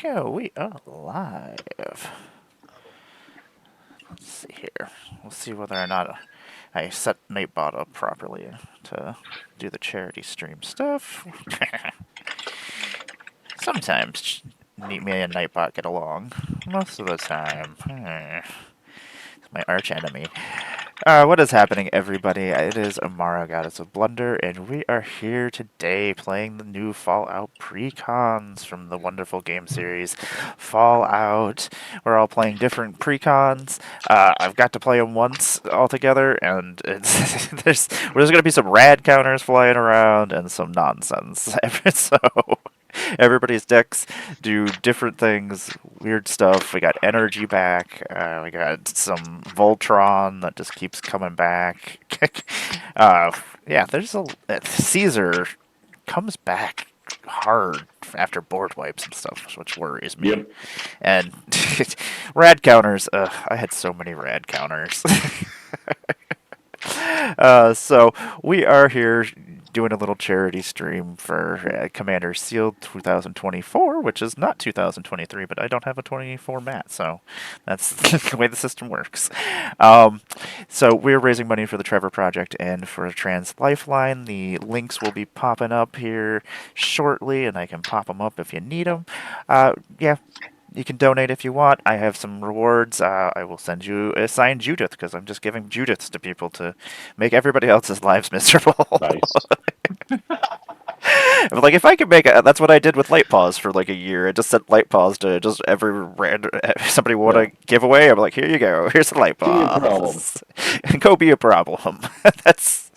go. We are live. Let's see here. We'll see whether or not I set Nightbot up properly to do the charity stream stuff. Sometimes me and Nightbot get along. Most of the time, it's my arch enemy. What is happening, everybody? It is Amara, Goddess of Blunder, and we are here today playing the new Fallout Precons from the wonderful game series Fallout. We're all playing different Precons. I've got to play them once all together, and there's going to be some rad counters flying around and some nonsense. So everybody's decks do different things, weird stuff. We got energy back. We got some Voltron that just keeps coming back. Yeah, there's a Caesar comes back hard after board wipes and stuff, which worries me. Yep. And rad counters. I had so many rad counters. So we are here doing a little charity stream for Commander Sealed 2024, which is not 2023, but I don't have a 24 mat, so that's the way the system works. So we're raising money for the Trevor Project and for Trans Lifeline. The links will be popping up here shortly, and I can pop them up if you need them. Yeah. You can donate if you want. I have some rewards. I will send you a signed Judith because I'm just giving Judiths to people to make everybody else's lives miserable. Nice. Like if I could make that's what I did with Light Paws for like a year. I just sent Light Paws to just every random somebody want to give away. I'm like, here you go. Here's a Light Be a problem. Paws. Go be a problem. That's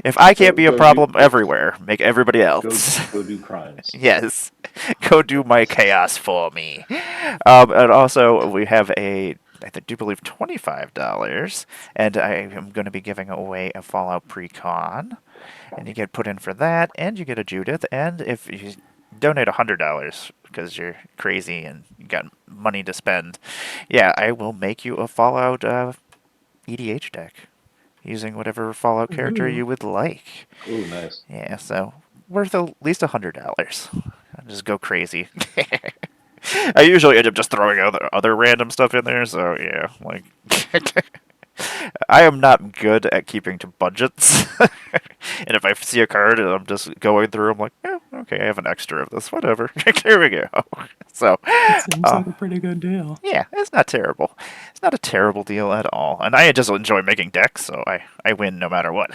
if I can't be a problem everywhere, make everybody else. Go do crimes. Yes. Go do my chaos for me. And also, we have I do believe $25, and I am going to be giving away a Fallout Precon, and you get put in for that, and you get a Judith, and if you donate $100 because you're crazy and you got money to spend, yeah, I will make you a Fallout EDH deck using whatever Fallout character you would like. Ooh, nice. Yeah, so worth at least $100. I'll just go crazy. I usually end up just throwing other random stuff in there, so yeah, like I am not good at keeping to budgets. And if I see a card and I'm just going through, I'm like, yeah, okay, I have an extra of this, whatever. Here we go. So it seems like a pretty good deal. Yeah, it's not terrible. It's not a terrible deal at all. And I just enjoy making decks, so I win no matter what.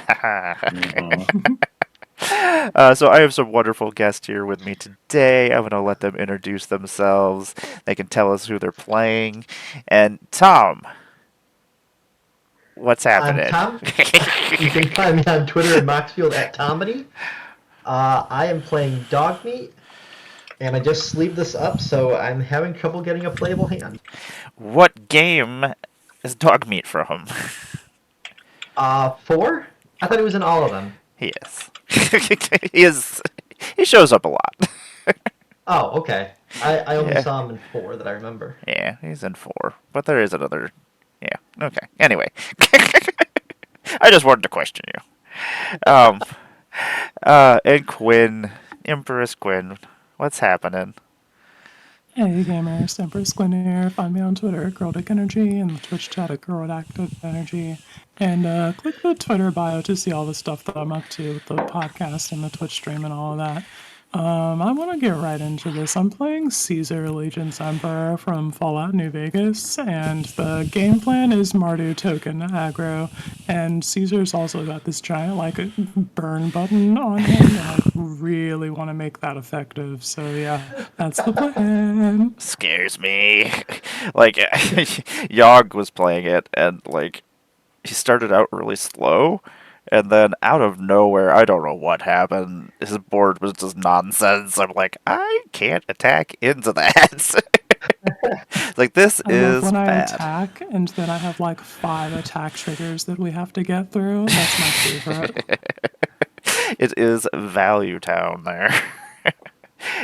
So I have some wonderful guests here with me today. I'm going to let them introduce themselves. They can tell us who they're playing. And Tom, what's happening? I'm Tom. You can find me on Twitter at Moxfield at Tomedy. I am playing Dogmeat, and I just sleeved this up, so I'm having trouble getting a playable hand. What game is Dogmeat from? 4? I thought he was in all of them. He is. He shows up a lot. Oh, okay. I only saw him in 4 that I remember. Yeah, he's in 4. But there is another. Yeah, okay. Anyway. I just wanted to question you. And Quinn, Empress Quinn, what's happening? Hey gamers, Empress Gwen here. Find me on Twitter at GirlDickEnergy and the Twitch chat at GirlActiveEnergy. And click the Twitter bio to see all the stuff that I'm up to with the podcast and the Twitch stream and all of that. I want to get right into this. I'm playing Caesar Allegiance Emperor from Fallout New Vegas, and the game plan is Mardu token aggro, and Caesar's also got this giant, like, burn button on him, and I really want to make that effective, so yeah, that's the plan. Scares me. Like, Yogg was playing it, and, like, he started out really slow, and then out of nowhere, I don't know what happened, his board was just nonsense. I'm like, I can't attack into that. Like, this is when bad. I attack, and then I have like 5 attack triggers that we have to get through. That's my favorite. It is Value Town there.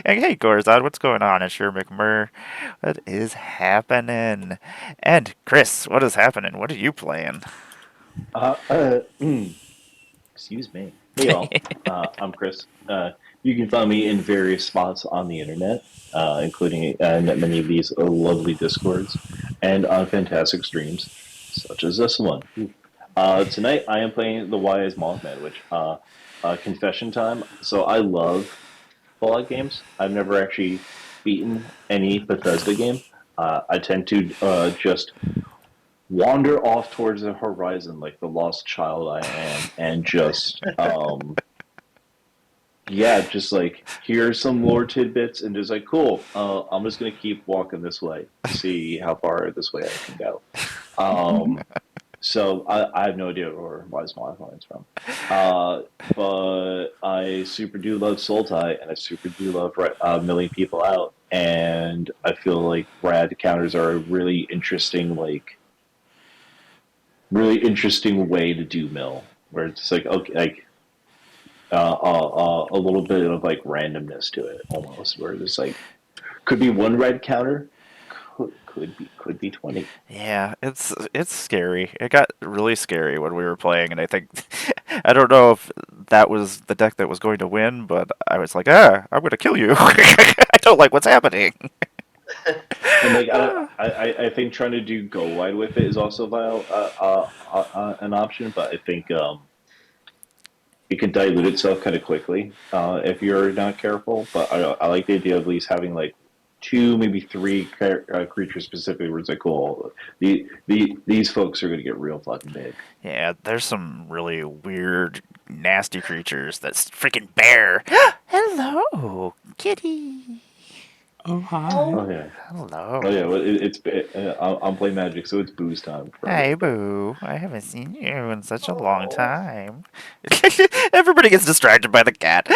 And hey, Gorzad, what's going on? It's your McMurr. What is happening? And Chris, what is happening? What are you playing? Excuse me. Hey, y'all. I'm Chris. You can find me in various spots on the internet, including many of these lovely Discords and on fantastic streams, such as this one. Tonight, I am playing the Wise Mothman, which, confession time. So, I love Fallout games. I've never actually beaten any Bethesda game. I tend to just wander off towards the horizon like the lost child I am, and just yeah, just like here's some lore tidbits, and just like cool. I'm just gonna keep walking this way to see how far this way I can go. So I have no idea where Wise Modify is from. But I super do love Sultai, and I super do love milling people out. And I feel like rad counters are a really interesting way to do mill, where it's like okay, like a little bit of like randomness to it, almost, where it's like could be one red counter, could be 20. Yeah, it's scary. It got really scary when we were playing, and I think I don't know if that was the deck that was going to win, but I was like, I'm going to kill you. I don't like what's happening. And like I think trying to do go wide with it is also an option, but I think it can dilute itself kind of quickly if you're not careful. But I like the idea of at least having like two, maybe three creatures specifically where it's like, cool, these folks are going to get real fucking big. Yeah, there's some really weird, nasty creatures. That's freaking bear. Hello, kitty. Oh, hi. Oh yeah, Hello. oh yeah. Well, I'm playing Magic, so it's booze time. Hey, Boo. I haven't seen you in such a long time. Everybody gets distracted by the cat.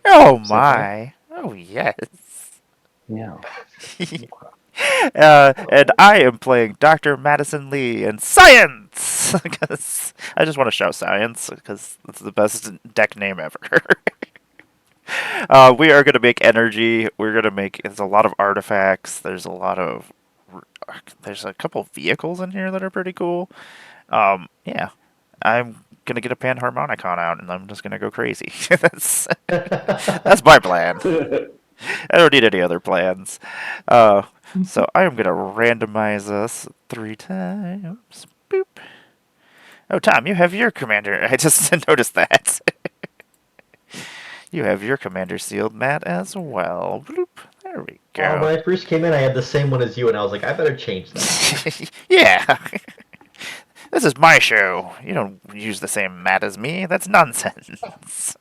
Oh, my. Oh, yes. Yeah. And I am playing Dr. Madison Lee in Science! Because I just want to shout Science, because it's the best deck name ever. We are going to make energy. We're going to make... There's a lot of artifacts. There's a couple vehicles in here that are pretty cool. Yeah. I'm going to get a Panharmonicon out, and I'm just going to go crazy. That's my plan. I don't need any other plans. So I am going to randomize us 3 times. Boop. Oh, Tom, you have your commander. I just noticed that. You have your commander sealed, Matt, as well. Bloop. There we go. When I first came in, I had the same one as you, and I was like, I better change that. Yeah. This is my show. You don't use the same Matt as me. That's nonsense.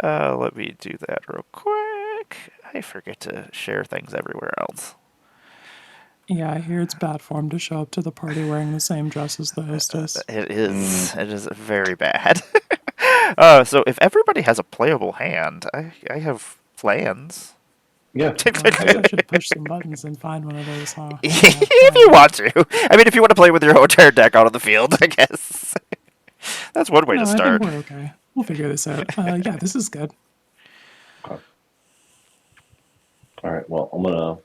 Let me do that real quick. I forget to share things everywhere else. Yeah, I hear it's bad form to show up to the party wearing the same dress as the hostess. It is. It is very bad. So if everybody has a playable hand, I have plans. Yeah. I should push some buttons and find one of those, huh? If you want to. I mean, if you want to play with your whole entire deck out on the field, I guess. That's one way to start. I think we're okay. We'll figure this out. Yeah, this is good. All right. Well, I'm gonna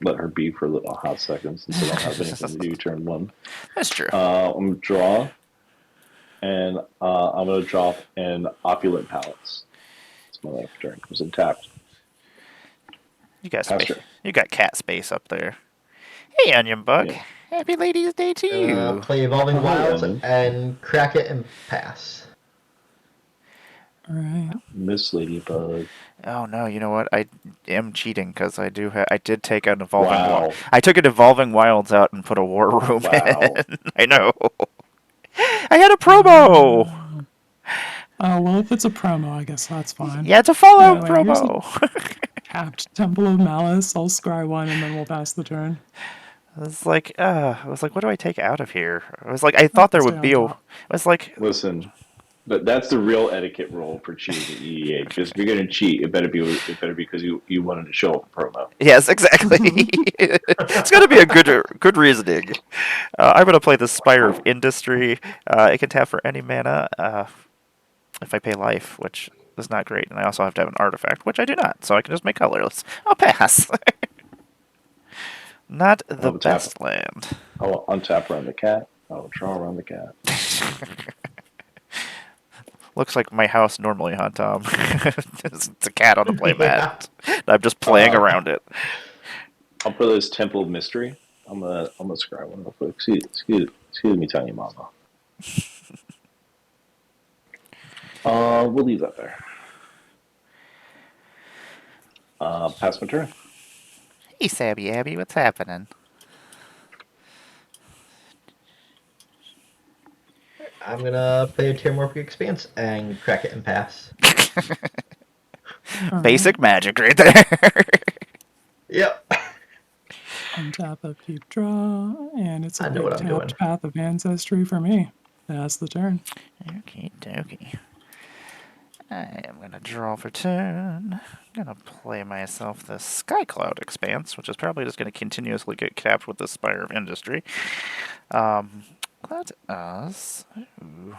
let her be for a little hot second since I don't have anything to do turn one. That's true. I'm gonna draw, and I'm gonna drop an opulent palace. It's my last turn. It was tapped. You got space. You got cat space up there. Hey, Onion Bug. Yeah. Happy Ladies' Day to you. Play Evolving Wilds and crack it and pass. All right. Miss Ladybug. Oh no! You know what? I am cheating because I did take an evolving. I took an Evolving Wilds out and put a War Room in. I know. I had a promo. Oh well, if it's a promo, I guess that's fine. Yeah, it's a Fallout promo. Tapped Temple of Malice. I'll scry one and then we'll pass the turn. I was like, what do I take out of here? I was like, I thought there would be a. I was like, listen, but that's the real etiquette rule for cheating at EEH. If you're gonna cheat, it better be because you wanted to show up a promo. Yes, exactly. It's gonna be a good reasoning. I'm gonna play the Spire of Industry. It can tap for any mana if I pay life, which is not great, and I also have to have an artifact, which I do not, so I can just make colorless. I'll pass. Not the best land. I'll untap around the cat. I'll draw around the cat. Looks like my house normally, huh, Tom? It's a cat on a playmat. Yeah. I'm just playing around it. I'll put this Temple of Mystery. I'm gonna scry one real quick. Excuse me, tiny mama. We'll leave that there. Pass my turn. Hey, Sabby Abby, what's happening? I'm gonna play a Terramorphic Expanse and crack it and pass. Basic magic right there. Yep. Untap, upkeep, draw, and it's a I know big what I'm doing. tapped Path of Ancestry for me. That's the turn. Okie dokie. I am going to draw for turn. I'm going to play myself the Sky Cloud Expanse, which is probably just going to continuously get capped with the Spire of Industry. Let us... Ooh,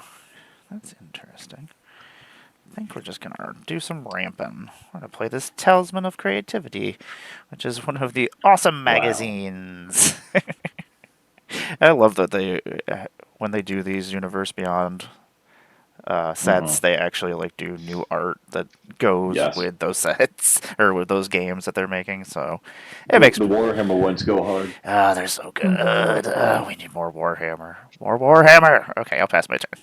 that's interesting. I think we're just going to do some ramping. We're going to play this Talisman of Creativity, which is one of the awesome magazines. I love that they, when they do these Universe Beyond sets, they actually like do new art that goes Yes. with those sets or with those games that they're making. So it The makes Warhammer ones go hard. they're so good. We need more Warhammer. More Warhammer. Okay, I'll pass my turn.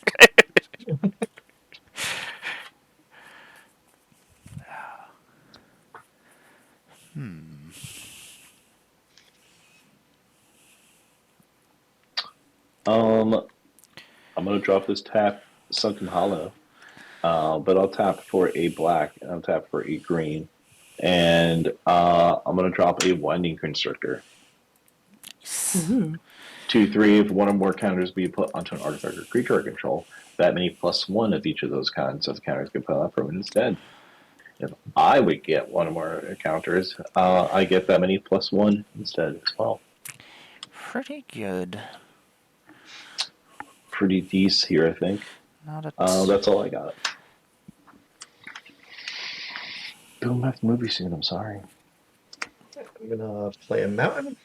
I'm gonna drop this tap Sunken Hollow, but I'll tap for a black and I'll tap for a green, and I'm gonna drop a Winding Constrictor. Ooh. 2/3 if one or more counters be put onto an artifact or creature I control. That many +1 of each of those kinds of counters get put on from it instead. If I would get one or more counters, I get that many +1 instead as well. Pretty good. Pretty decent here, I think. Not a That's all I got. Don't have the movie soon. I'm sorry. I'm gonna play a mountain.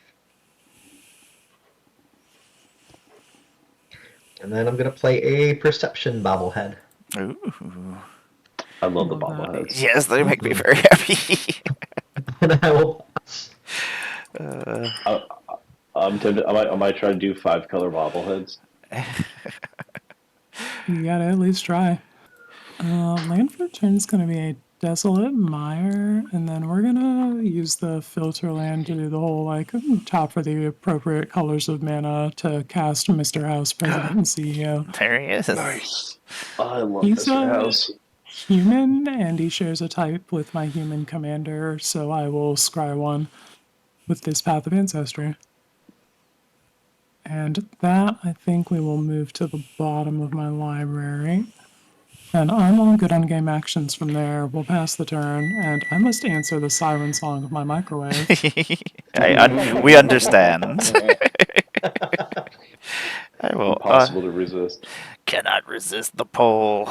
And then I'm gonna play a Perception Bobblehead. Ooh. I love the Love that. bobbleheads. Yes, they make me very happy. And I will pass. I'm tempted. I might try to do 5-color bobbleheads. You gotta at least try. Land for turn is gonna be a Desolate Mire, and then we're gonna use the filter land to do the whole like top for the appropriate colors of mana to cast Mr. House, President and CEO. There he is. Nice. I love He's Mr. a House. human, and he shares a type with my human commander, so I will scry one with this Path of Ancestry. And that, I think we will move to the bottom of my library. And I'm all good on game actions from there. We'll pass the turn, and I must answer the siren song of my microwave. We understand. I will. Impossible to resist. Cannot resist the pull.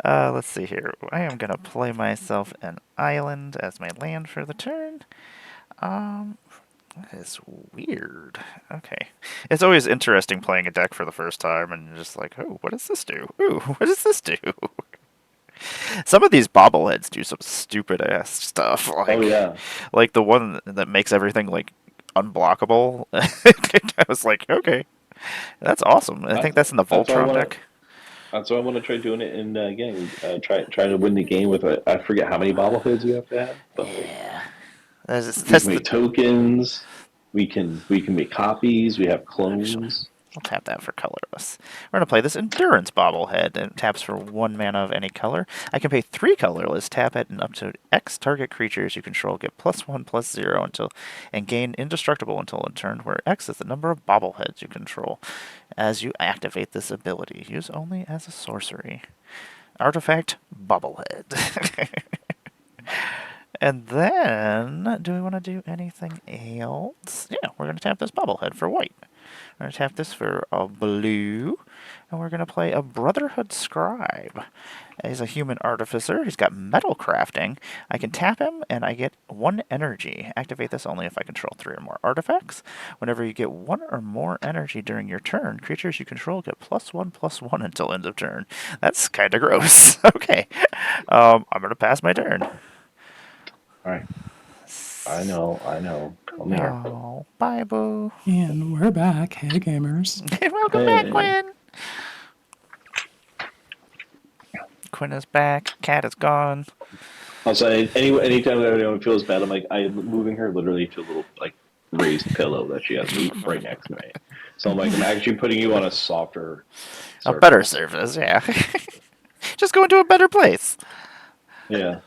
Let's see here. I am gonna play myself an island as my land for the turn. That is weird. Okay. It's always interesting playing a deck for the first time and you're just like, oh, what does this do? Ooh, what does this do? Some of these bobbleheads do some stupid ass stuff. Like, Oh yeah. like the one that makes everything like unblockable. I was like, okay, that's awesome. I think that's in the Voltron deck. That's why I want to try doing it in game. Try to win the game with I forget how many bobbleheads you have to have. But Yeah. we can make tokens. We can make copies. We have clones. We'll tap that for colorless. We're going to play this Endurance Bobblehead. It taps for 1 mana of any color. I can pay 3 colorless, tap it, and up to X target creatures you control get +1/+0 until and gain indestructible until end turn, where X is the number of bobbleheads you control. As you activate this ability, use only as a sorcery. Artifact Bobblehead. And then, do we want to do anything else? Yeah, we're going to tap this Bobblehead for white. We're going to tap this for a blue. And we're going to play a Brotherhood Scribe. He's a human artificer. He's got metal crafting. I can tap him, and I get 1 energy. Activate this only if I control 3 or more artifacts. Whenever you get 1 or more energy during your turn, creatures you control get +1/+1 until end of turn. That's kind of gross. Okay. I'm going to pass my turn. All right. I know. Come here. Oh, bye, Boo. And we're back. Hey, gamers. Welcome back, Quinn. Quinn is back. Cat is gone. Also, anytime that anyone feels bad, I'm moving her literally to a little raised pillow that she has right next to me. So I'm actually putting you on a softer, A better surface, yeah. Just go into a better place. Yeah.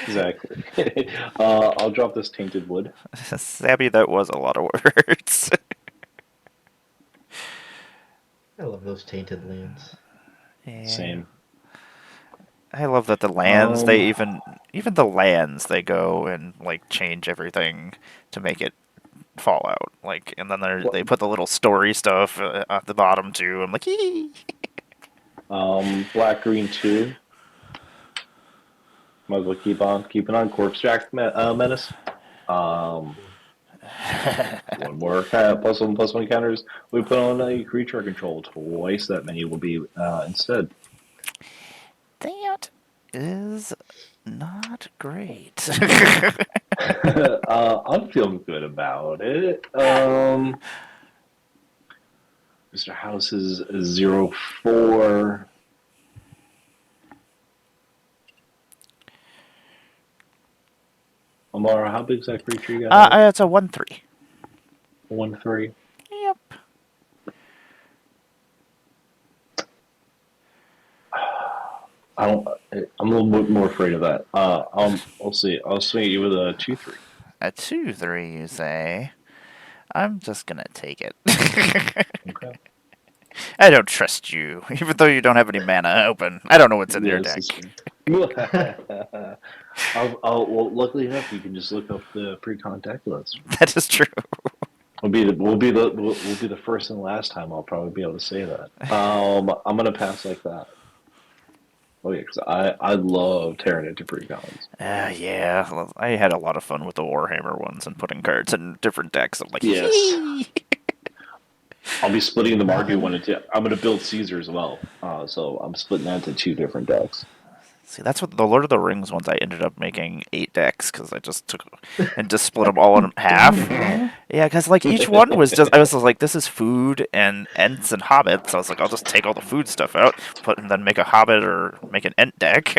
Exactly. I'll drop this tainted wood. Sabby, that was a lot of words. I love those tainted lands. Yeah. Same. I love that the lands, they even the lands, they go and change everything to make it fall out. And then they put the little story stuff at the bottom too. I'm like, hee. Black green 2. Might as well keeping on Corpse Jack Menace. 1 more +1/+1 counters. We put on a creature control twice that many will be instead. That is not great. I'm feeling good about it. Mr. House is 0/4. Amara, how big is that creature you got? It's a 1/3. 1/3. Yep. I'm a little bit more afraid of that. I'll see. I'll swing at you with a 2/3. A 2/3, you say? I'm just gonna take it. Okay. I don't trust you, even though you don't have any mana open. I don't know what's in your deck. Well, luckily enough, you can just look up the Precon deck list. That is true. We'll be the first and last time I'll probably be able to say that. I'm gonna pass like that. Oh yeah, because I love tearing into Precons. Yeah, well, I had a lot of fun with the Warhammer ones and putting cards in different decks. I'm like, Yes. Hee! I'll be splitting the Mardu one into. I'm gonna build Caesar as well, so I'm splitting that into 2 different decks. See, that's what the Lord of the Rings ones. I ended up making 8 decks because I just took and just split them all in half. Yeah, because each one was just. I was like, this is food and Ents and Hobbits. So I was like, I'll just take all the food stuff out, and then make a Hobbit or make an Ent deck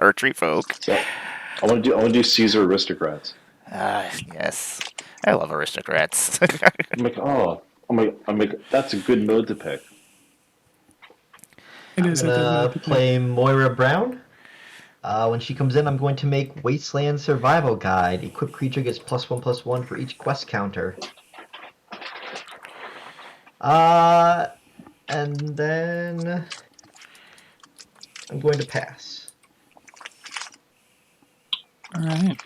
or a Tree Folk. So I want to do Caesar aristocrats. Yes, I love aristocrats. I'm like, that's a good mode to pick. It I'm is a good gonna mode to play Moira Brown. When she comes in, I'm going to make Wasteland Survival Guide. Equipped creature gets +1/+1 for each quest counter. And then I'm going to pass. All right.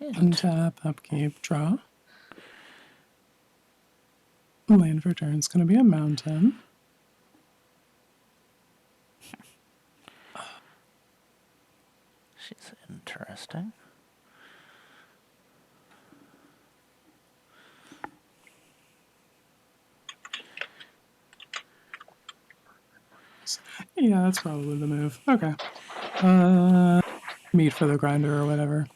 Untap, upkeep, draw. Land for turn is going to be a mountain. She's interesting. Yeah, that's probably the move. Okay. Meat for the grinder or whatever.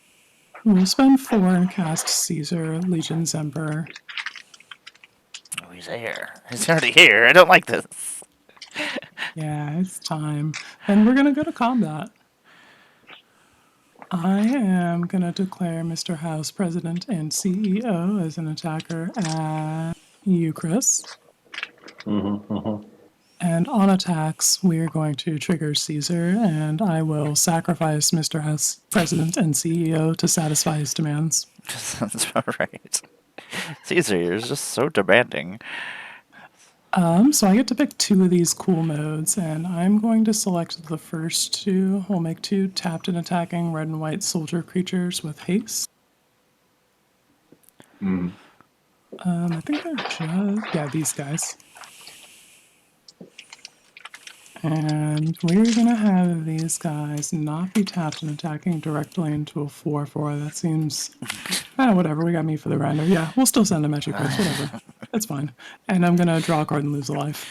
We'll spend 4 and cast Caesar, Legion's Emperor. Oh, he's here. He's already here. I don't like this. Yeah, it's time. And we're going to go to combat. I am going to declare Mr. House President and CEO as an attacker at you, Chris. And on attacks, we are going to trigger Caesar, and I will sacrifice Mr. House President and CEO to satisfy his demands. Sounds about right. Caesar is just so demanding. So I get to pick 2 of these cool modes, and I'm going to select the first 2. We'll make 2 tapped and attacking red and white soldier creatures with haste. I think they're just, yeah, these guys. And we're gonna have these guys not be tapped and attacking directly into a 4/4. That seems, whatever. We got me for the random. Yeah, we'll still send them at you, Chris. Whatever. It's fine. And I'm gonna draw a card and lose a life.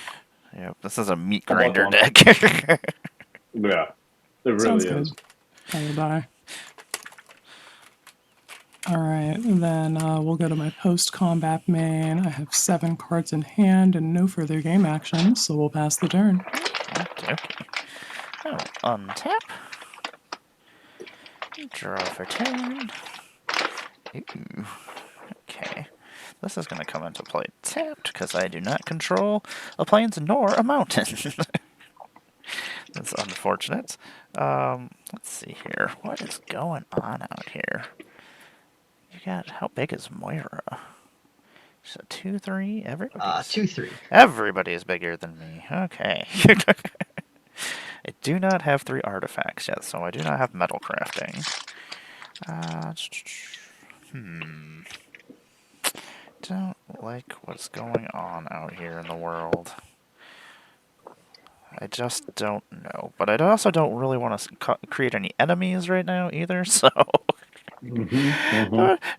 Yep, this is a meat I'll block grinder one. deck. Yeah, it Sounds really good. is. I will die. Alright, then we'll go to my post-combat main. I have 7 cards in hand and no further game action, so we'll pass the turn. Okay. Oh, untap. Draw for turn. Ooh. Okay. This is going to come into play tapped because I do not control a plains nor a mountain. That's unfortunate. Let's see here. What is going on out here? You got, how big is Moira? She's a 2-3? Everybody's 2/3. Everybody is bigger than me. Okay. I do not have 3 artifacts yet, so I do not have metal crafting. Don't like what's going on out here in the world. I just don't know. But I also don't really want to create any enemies right now either, so...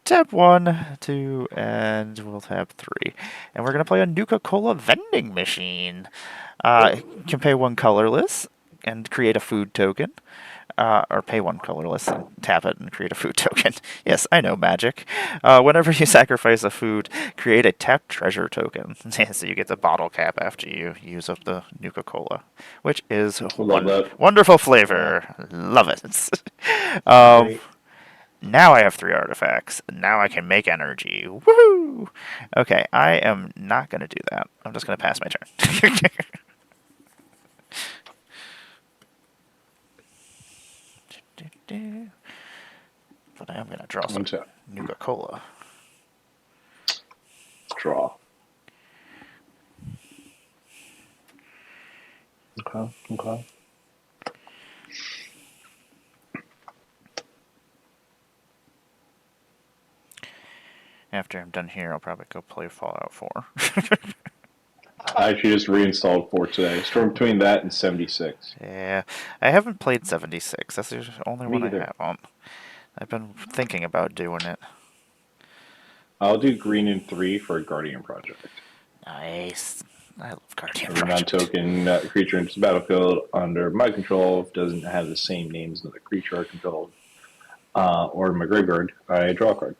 Tap 1, 2, and we'll tap 3. And we're going to play a Nuka-Cola vending machine. You can pay 1 colorless and create a food token. Or pay 1 colorless and tap it and create a food token. Yes, I know, magic. Whenever you sacrifice a food, create a tapped treasure token. So you get the bottle cap after you use up the Nuka-Cola, which is wonderful flavor. Yeah. Love it. Great. Now I have 3 artifacts. Now I can make energy. Woohoo! Okay, I am not going to do that. I'm just going to pass my turn. But I am going to draw some Nuka-Cola. Draw. Okay. After I'm done here, I'll probably go play Fallout 4. I actually just reinstalled 4 today. Storm between that and 76. Yeah, I haven't played 76. That's the only Me one either. I haven't. I've been thinking about doing it. I'll do green and 3 for a Guardian Project. Nice. I love Guardian Every Project. non-token creature enters the battlefield under my control doesn't have the same name as another creature I control. Or in my graveyard, I draw a card.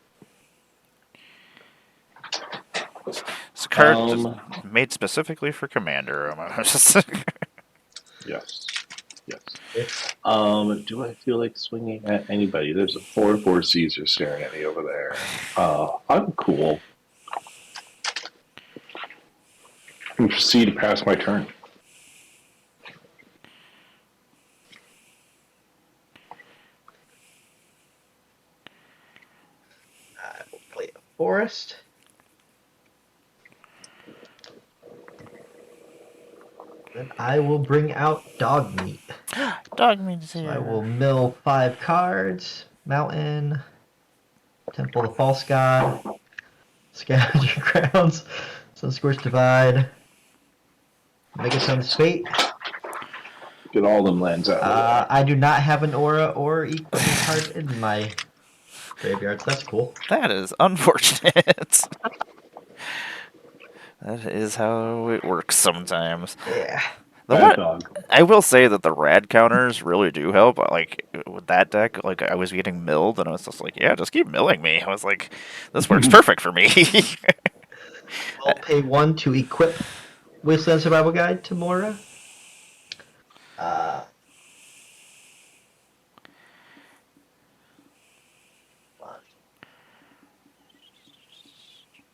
This card is made specifically for Commander. Yes. Do I feel like swinging at anybody? There's a 4/4 Caesar staring at me over there. I'm cool. And proceed past my turn. I will play a forest. Then I will bring out dog meat. Dog meat's here. So I will mill 5 cards. Mountain, Temple of the False God, Scavenger Grounds, Sunscorched Divide, Megaton's Fate. Get all them lands out. I do not have an aura or equipment card in my graveyard, so that's cool. That is unfortunate. That is how it works sometimes. Yeah. I will say that the rad counters really do help. Like, with that deck, like, I was getting milled, and I was just like, yeah, just keep milling me. I was like, this works perfect for me. I'll pay 1 to equip Wasteland Survival Guide to Mora.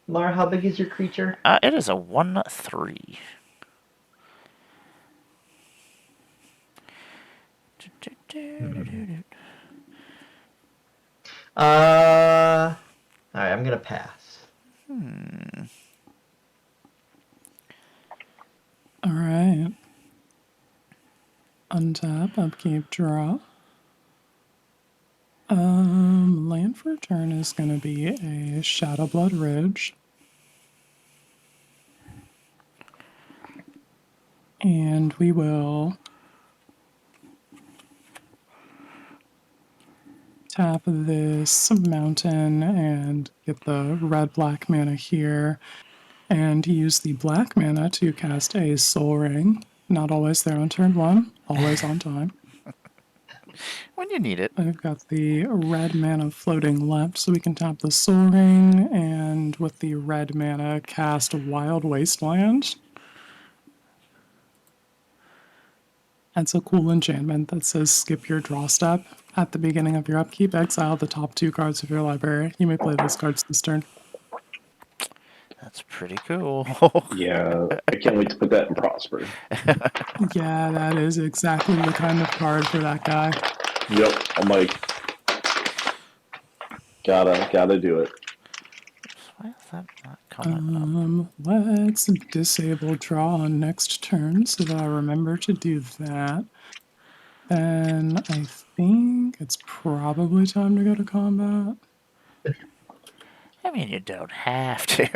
Mara, how big is your creature? It is a 1/3. Alright, I'm gonna pass. Alright. Untap, upkeep, draw. Land for turn is gonna be a Shadowblood Ridge. And we will tap this mountain and get the red-black mana here, and use the black mana to cast a Soul Ring. Not always there on turn 1, always on time. When you need it. I've got the red mana floating left, so we can tap the Soul Ring, and with the red mana, cast Wild Wasteland. That's a cool enchantment that says skip your draw step. At the beginning of your upkeep, exile the top 2 cards of your library. You may play those cards this turn. That's pretty cool. Yeah, I can't wait to put that in Prosper. Yeah, that is exactly the kind of card for that guy. Yep, I'm like, gotta do it. Why is that not coming up? Let's disable draw on next turn so that I remember to do that. Then I think it's probably time to go to combat. I mean, you don't have to.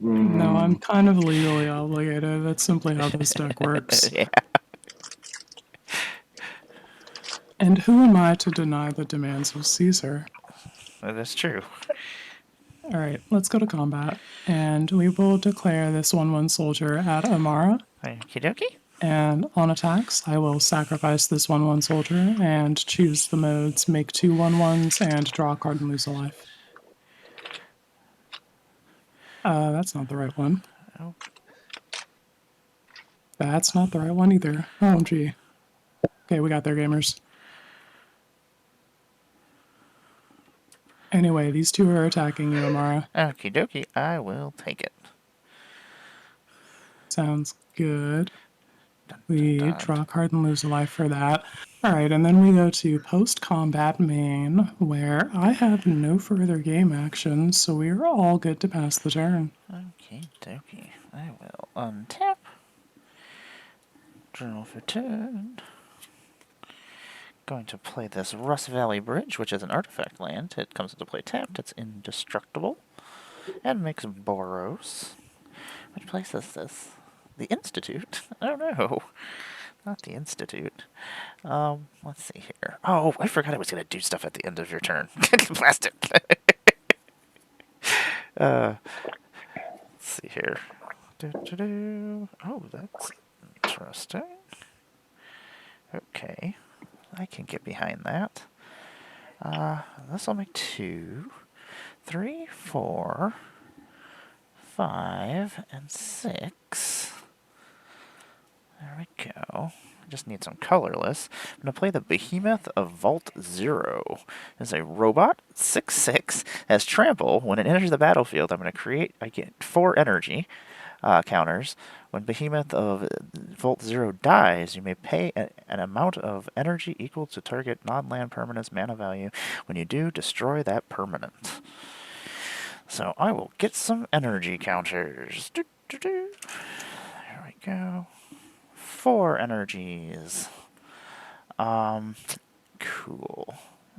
No, I'm kind of legally obligated. That's simply how this deck works. Yeah. And who am I to deny the demands of Caesar? That is true. All right, let's go to combat. And we will declare this 1/1 soldier at Amara. Okie dokie. And on attacks, I will sacrifice this 1/1 soldier and choose the modes make 2 1/1s and draw a card and lose a life. That's not the right one. Oh. That's not the right one either. OMG. Okay, we got there, gamers. Anyway, these two are attacking you, Amara. Okie dokie. I will take it. Sounds good. Dun, We dun, dun. draw a card and lose a life for that. All right, and then we go to post-combat main, where I have no further game actions, so we are all good to pass the turn. Okie dokie. I will untap. Journal for turn. Going to play this Rust Valley Bridge, which is an artifact land. It comes into play tapped. It's indestructible. And makes Boros. Which place is this? The Institute? Oh no. Not the Institute. Let's see here. Oh, I forgot I was going to do stuff at the end of your turn. Blast it. Let's see here. Oh, that's interesting. Okay. I can get behind that. This will make 2, 3, 4, 5, and 6. There we go. I just need some colorless. I'm going to play the Behemoth of Vault 0. It's a robot, 6/6, has trample. When it enters the battlefield, I get 4 energy counters. When Behemoth of Vault 0 dies, you may pay an amount of energy equal to target non-land permanent's mana value. When you do, destroy that permanent. So I will get some energy counters. There we go. 4 energies. Cool.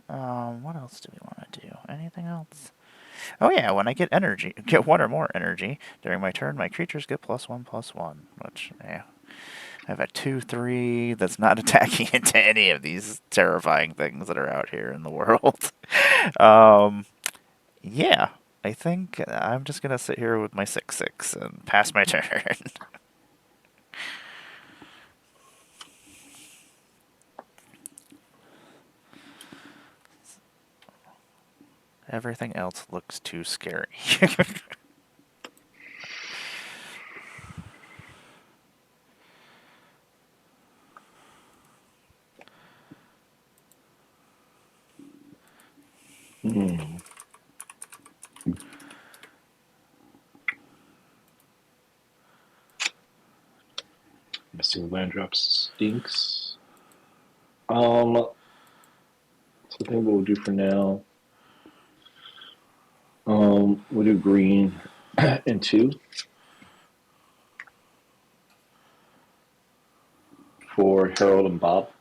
What else do we want to do? Anything else? Oh yeah, when I get 1 or more energy during my turn, my creatures get +1/+1, which, yeah. I have a 2/3 that's not attacking into any of these terrifying things that are out here in the world. Yeah, I think I'm just going to sit here with my 6/6 and pass my turn. Everything else looks too scary. Missing land drop stinks. So I think what we'll do for now. We'll do green and 2 for Harold and Bob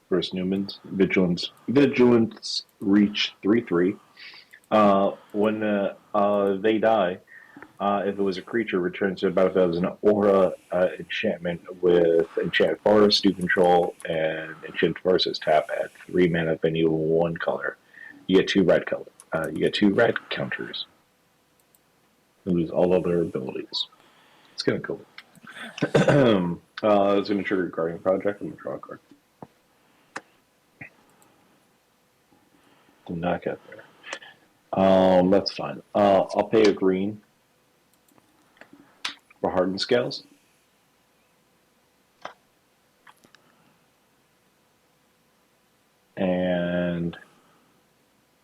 versus Newman's. Vigilance reach 3/3. When they die, If it was a creature, returns to the battlefield as an aura enchantment with Enchant Forest, do control, and Enchant Forest is tap at 3 mana, then you 1 color. You get 2 red color. You get 2 red counters. You lose all other abilities. It's kind of cool. It's going to trigger Guardian Project. I'm going to draw a card. Did not get there. That's fine. I'll pay a green for Hardened Scales. And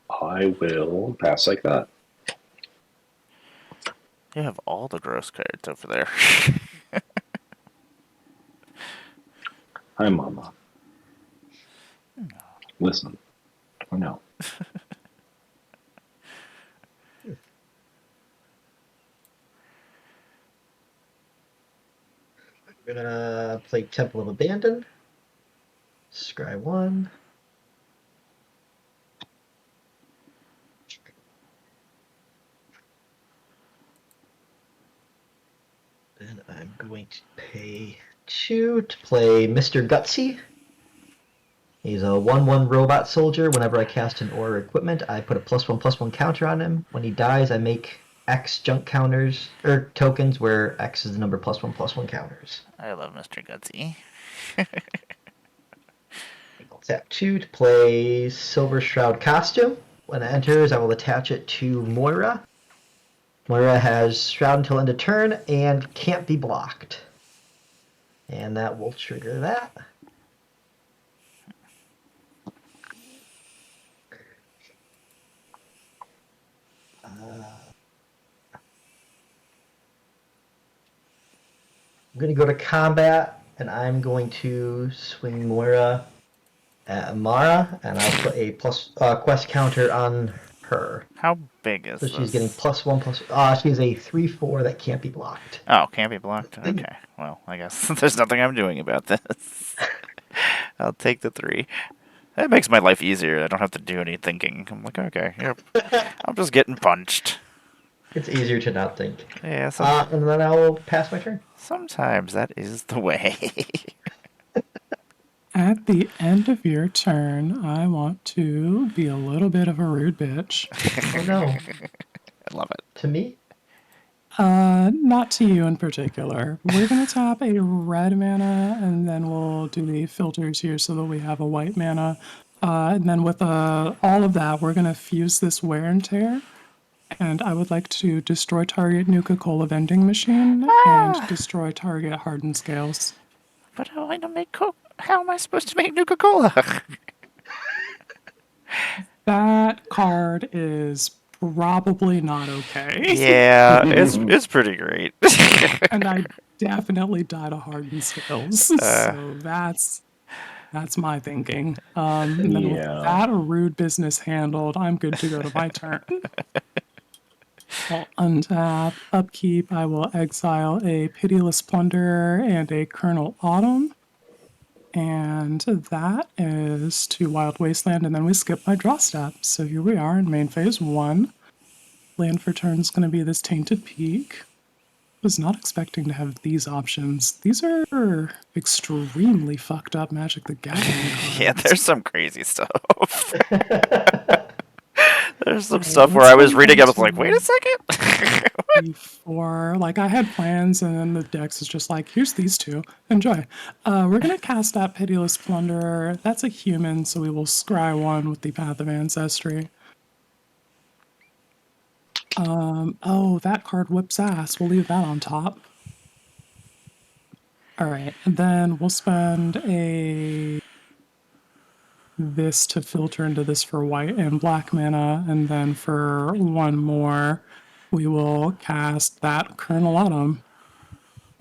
I will pass like that. You have all the gross cards over there. Hi, Mama. Listen. Or no. We're gonna play Temple of Abandon. Scry 1. And I'm going to pay 2 to play Mr. Gutsy. He's a 1/1 robot soldier. Whenever I cast an aura equipment, I put a +1/+1 counter on him. When he dies, I make X junk counters, or tokens where X is the number +1/+1 counters. I love Mr. Gutsy. I'll tap 2 to play Silver Shroud Costume. When it enters, I will attach it to Moira. Moira has Shroud until end of turn and can't be blocked. And that will trigger that. I'm going to go to combat, and I'm going to swing Moira at Amara, and I'll put a quest counter on her. How big is So this? she's getting +1/+. She's a 3/4 that can't be blocked. Oh, can't be blocked? Okay. Well, I guess there's nothing I'm doing about this. I'll take the 3. That makes my life easier. I don't have to do any thinking. I'm like, okay, yep. I'm just getting punched. It's easier to not think. Yeah, And then I'll pass my turn. sometimes that is the way. At the end of your turn, I want to be a little bit of a rude bitch. Oh no. I love it. To me? Not to you in particular. We're going to tap a red mana, and then we'll do the filters here so that we have a white mana. And then with all of that, we're going to fuse this wear and tear. And I would like to destroy target Nuka-Cola vending machine and destroy target hardened scales. But how am I to make how am I supposed to make Nuka-Cola? That card is probably not okay. Yeah, it's pretty great. And I definitely died of hardened scales. So that's my thinking. And then with Yeah. that rude business handled, I'm good to go to my turn. I'll untap, upkeep. I will exile a Pitiless Plunderer and a Colonel Autumn. And that is to Wild Wasteland, and then we skip my draw step. So here we are in main phase 1. Land for turn is going to be this Tainted Peak. Was not expecting to have these options. These are extremely fucked up Magic the Gathering cards. Yeah, there's some crazy stuff. There's some stuff where I was reading, I was like, wait a second. Before, like, I had plans, and then the dex is just like, here's these 2. Enjoy. We're going to cast that Pitiless Plunderer. That's a human, so we will scry 1 with the Path of Ancestry. Oh, that card whips ass. We'll leave that on top. All right, and then we'll spend this to filter into this for white and black mana, and then for 1 more, we will cast that Colonel Autumn.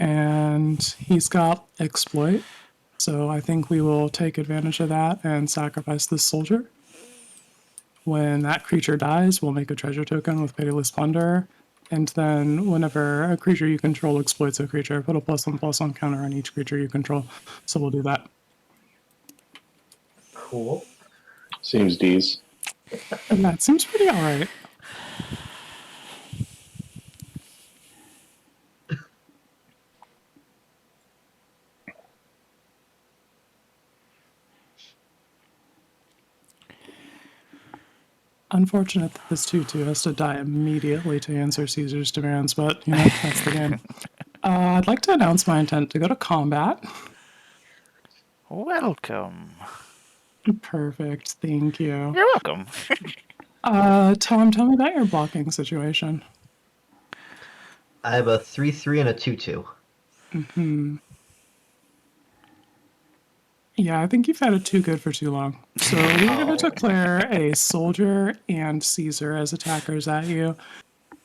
And he's got Exploit, so I think we will take advantage of that and sacrifice this soldier. When that creature dies, we'll make a treasure token with Pitiless Plunder. And then whenever a creature you control exploits a creature, put a +1/+1 counter on each creature you control. So we'll do that. Cool. Seems D's. And that seems pretty alright. Unfortunate that this 2/2 has to die immediately to answer Caesar's demands, but, you know, that's the game. I'd like to announce my intent to go to combat. Welcome. Perfect, thank you. You're welcome. Tom, tell me about your blocking situation. I have a 3/3 and a 2/2. Yeah, I think you've had it too good for too long. So we're going to declare a soldier and Caesar as attackers at you.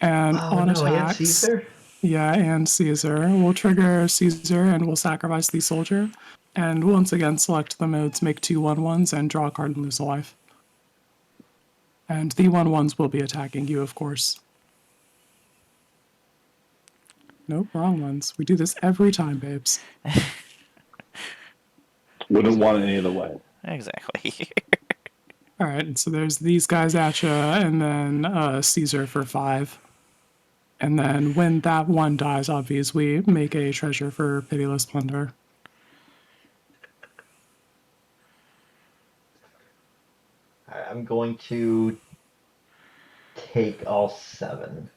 And Oh on no, and attacks, Caesar? yeah, and Caesar, we'll trigger Caesar and we'll sacrifice the soldier. And once again, select the modes, make 2 1/1s, and draw a card and lose a life. And the 1/1s will be attacking you, of course. Nope, wrong ones. We do this every time, babes. Wouldn't want it any other way. Exactly. All right, so there's these guys at you, and then Caesar for 5. And then when that one dies, obviously, we make a treasure for Pitiless Plunder. Alright, I'm going to take all 7.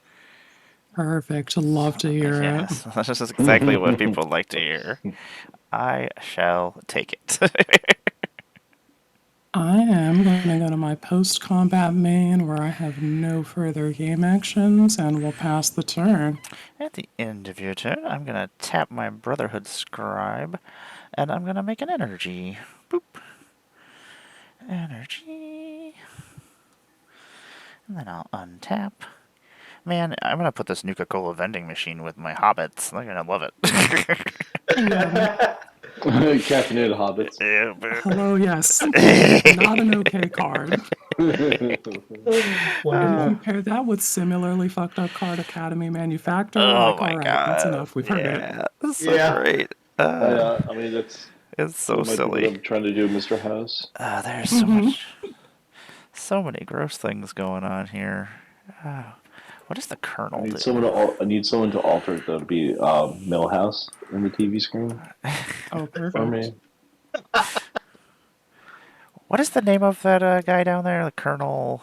Perfect. Love to hear it. Yes, this is exactly what people like to hear. I shall take it. I am going to go to my post-combat main where I have no further game actions and will pass the turn. At the end of your turn, I'm going to tap my Brotherhood Scribe, and I'm going to make an energy. Boop. Energy. And then I'll untap. Man, I'm going to put this Nuka-Cola vending machine with my hobbits. They're going to love it. Caffeinated hobbits. Yeah, but- Hello, yes. Not an okay card. And if you pair that with similarly fucked up card Academy Manufacturer, Oh like, my all right, god. that's enough. We've heard it. Yeah, that's so Yeah. great. Yeah, I mean that's It's so what might be what silly. I'm trying to do, Mr. House. There's so much, so many gross things going on here. What does the I Colonel need do? someone to alter it to be Millhouse in the TV screen Oh, for perfect. me. What is the name of that guy down there? The Colonel.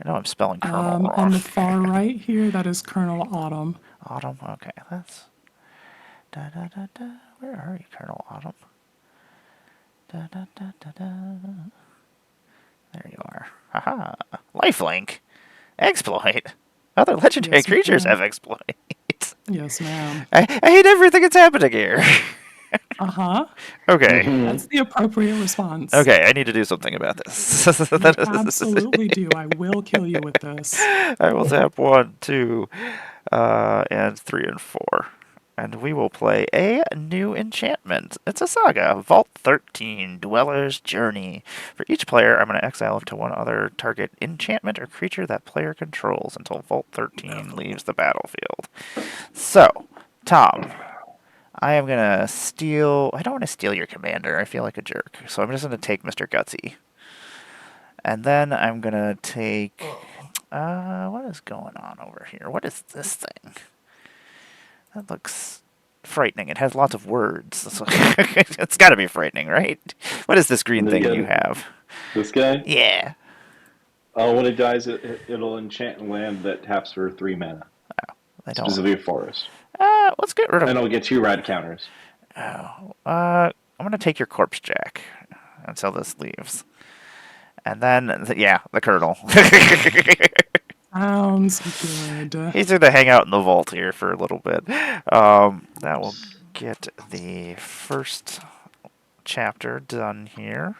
I know I'm spelling Colonel wrong. On the far right here, that is Colonel Autumn. Autumn. Okay, that's. Da da da da. Where are you, Colonel Autumn? Da da da da da. There you are. Haha. Lifelink. Exploit. Other legendary Yes, creatures ma'am. have exploits. Yes, ma'am. I hate everything that's happening here. Uh-huh. Okay. That's the appropriate response. Okay, I need to do something about this. You absolutely do. I will kill you with this. I will tap 1, 2, and 3 and 4. And we will play a new enchantment. It's a saga. Vault 13, Dweller's Journey. For each player, I'm going to exile up to one other target enchantment or creature that player controls until Vault 13 leaves the battlefield. So, Tom, I am going to steal... I don't want to steal your commander. I feel like a jerk. So I'm just going to take Mr. Gutsy. And then I'm going to take... what is going on over here? What is this thing? That looks frightening. It has lots of words. So it's got to be frightening, right? What is this green thing you have? This guy? Yeah. Oh, when it dies, it'll enchant land that taps for 3 mana. I don't... Specifically a forest. Let's get rid of... And I'll get 2 rad counters. I'm going to take your Corpse Jack until this leaves. And then, yeah, the Colonel. Sounds good. He's going to hang out in the vault here for a little bit. That will get the first chapter done here.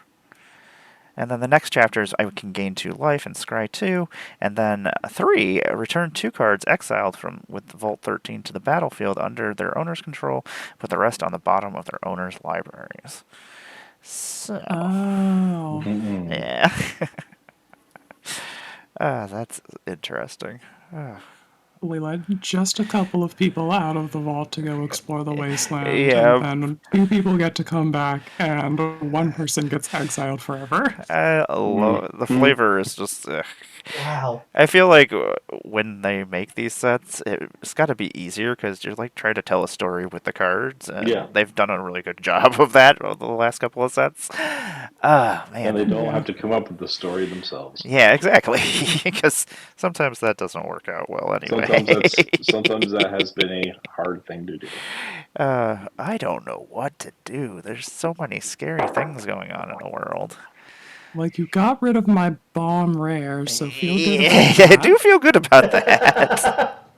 And then the next chapter is I can gain 2 life and scry 2. And then 3, return 2 cards exiled from with Vault 13 to the battlefield under their owner's control, put the rest on the bottom of their owner's libraries. So, Oh. yeah. That's interesting. probably let just a couple of people out of the vault to go explore the wasteland, Yeah. and then 2 people get to come back, and 1 person gets exiled forever. The flavor is just. Wow. I feel like when they make these sets, it's got to be easier because you're like trying to tell a story with the cards, and Yeah. they've done a really good job of that over the last couple of sets. Ah, And they man. don't Yeah. have to come up with the story themselves. Yeah, exactly. Because sometimes that doesn't work out well anyway. Sometimes that has been a hard thing to do. I don't know what to do. There's so many scary things going on in the world. Like, you got rid of my bomb rare, so feel good about Yeah, I that. do feel good about that.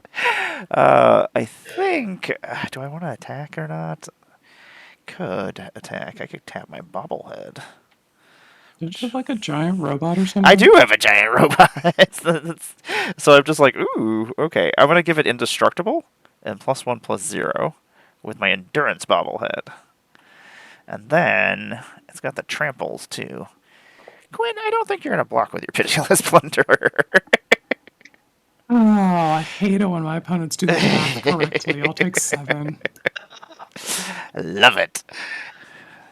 I think. Do I want to attack or not? Could attack. I could tap my bobblehead. Did you have, like, a giant robot or I something? do have a giant robot. So I'm just like, ooh, okay. I'm gonna give it indestructible and +1/+0 with my endurance bobblehead, and then it's got the tramples too. Quinn, I don't think you're gonna block with your pitiless plunder. Oh, I hate it when my opponents do the math correctly. I'll take 7. Love it.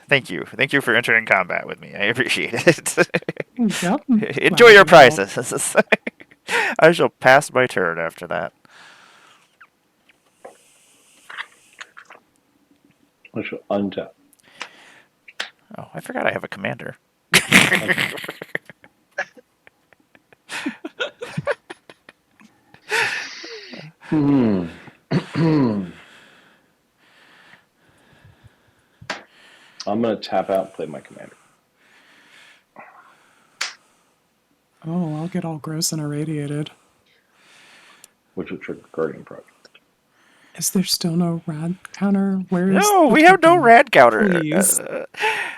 Thank you. Thank you for entering combat with me. I appreciate it. Yep. Enjoy your prizes. I shall pass my turn after that. I shall untap. Oh, I forgot I have a commander. Hmm. I'm going to tap out and play my commander. Oh, I'll get all gross and irradiated. Which will trigger Guardian Project. Is there still no rad counter? Where is No, the we have no token? rad counter. Please. I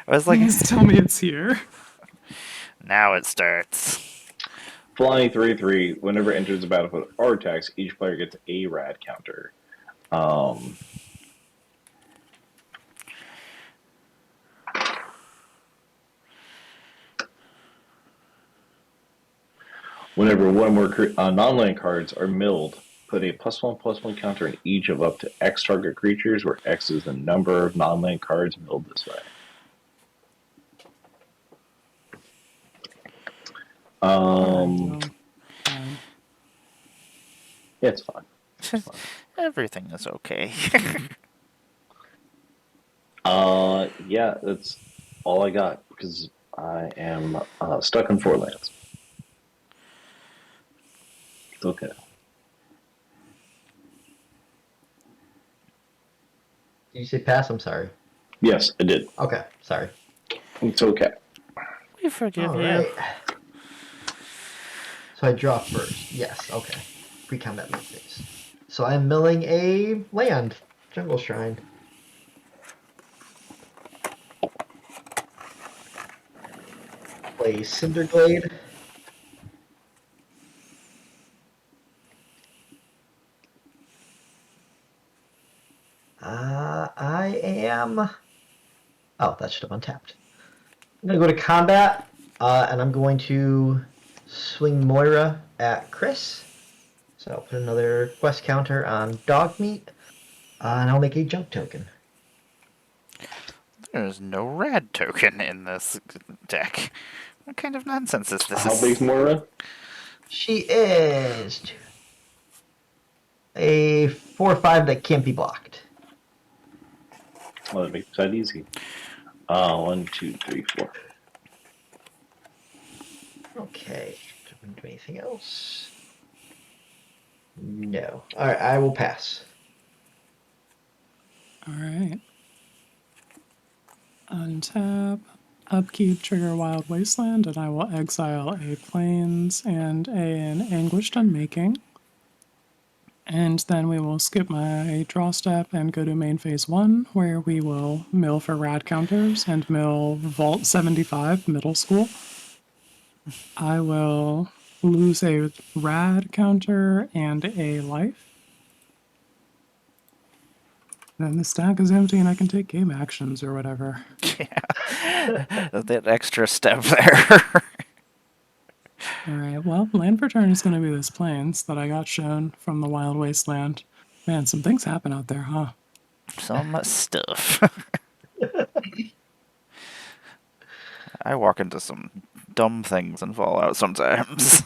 was like, Please tell me it's here. now it starts. Flying 3/3. Whenever it enters the battlefield or attacks, each player gets a rad counter. Whenever one more non-land cards are milled, put a +1/+1 counter in each of up to X target creatures, where X is the number of non-land cards milled this way. Fine. Yeah, it's fine. Everything is okay. Yeah, that's all I got because I am stuck in 4 lands. It's okay. Did you say pass? I'm sorry. Yes, I did. Okay, sorry. It's okay. We forgive All you. right. So I draw first. Yes, okay. Pre-combat move phase. So I'm milling a land, Jungle Shrine. Play Cinderglade. I am. Oh, that should have untapped. I'm gonna go to combat, and I'm going to swing Moira at Chris. So I'll put another quest counter on dog meat, and I'll make a junk token. There's no rad token in this deck. What kind of nonsense is this? How big's Moira? She is a 4/5 that can't be blocked. Well, that makes that easy. 1, 2, 3, 4. Okay. Do I do anything else? No. All right, I will pass. All right. Untap. Upkeep, trigger Wild Wasteland, and I will exile a Plains and an Anguished Unmaking. And then we will skip my draw step and go to main phase 1, where we will mill for rad counters and mill Vault 75 middle school. I will lose a rad counter and a life. Then the stack is empty and I can take game actions or whatever. Yeah. That extra step there. Alright, well, land for turn is going to be this plains that I got shown from the Wild Wasteland. Man, some things happen out there, huh? Some stuff. I walk into some dumb things in Fallout sometimes.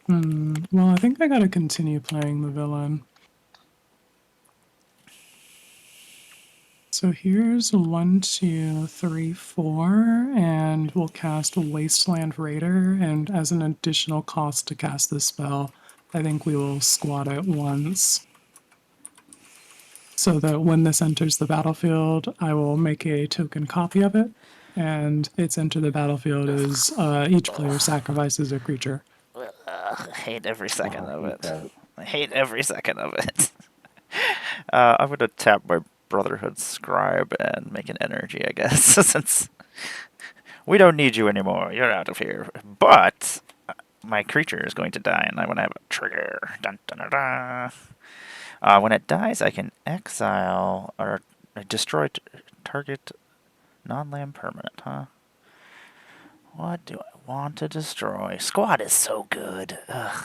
Well, I think I gotta continue playing the villain. So here's 1, 2, 3, 4, and we'll cast Wasteland Raider, and as an additional cost to cast this spell, I think we will squat it once. So that when this enters the battlefield, I will make a token copy of it, and its enter the battlefield is each player sacrifices a creature. I hate every second of it. Okay. I hate every second of it. I'm gonna tap my Brotherhood Scribe and make an energy, I guess, since we don't need you anymore. You're out of here. But my creature is going to die, and I want to have a trigger. Dun, dun, dun, dun. When it dies, I can exile or destroy target non-land permanent, huh? What do I want to destroy? Squad is so good. Ugh.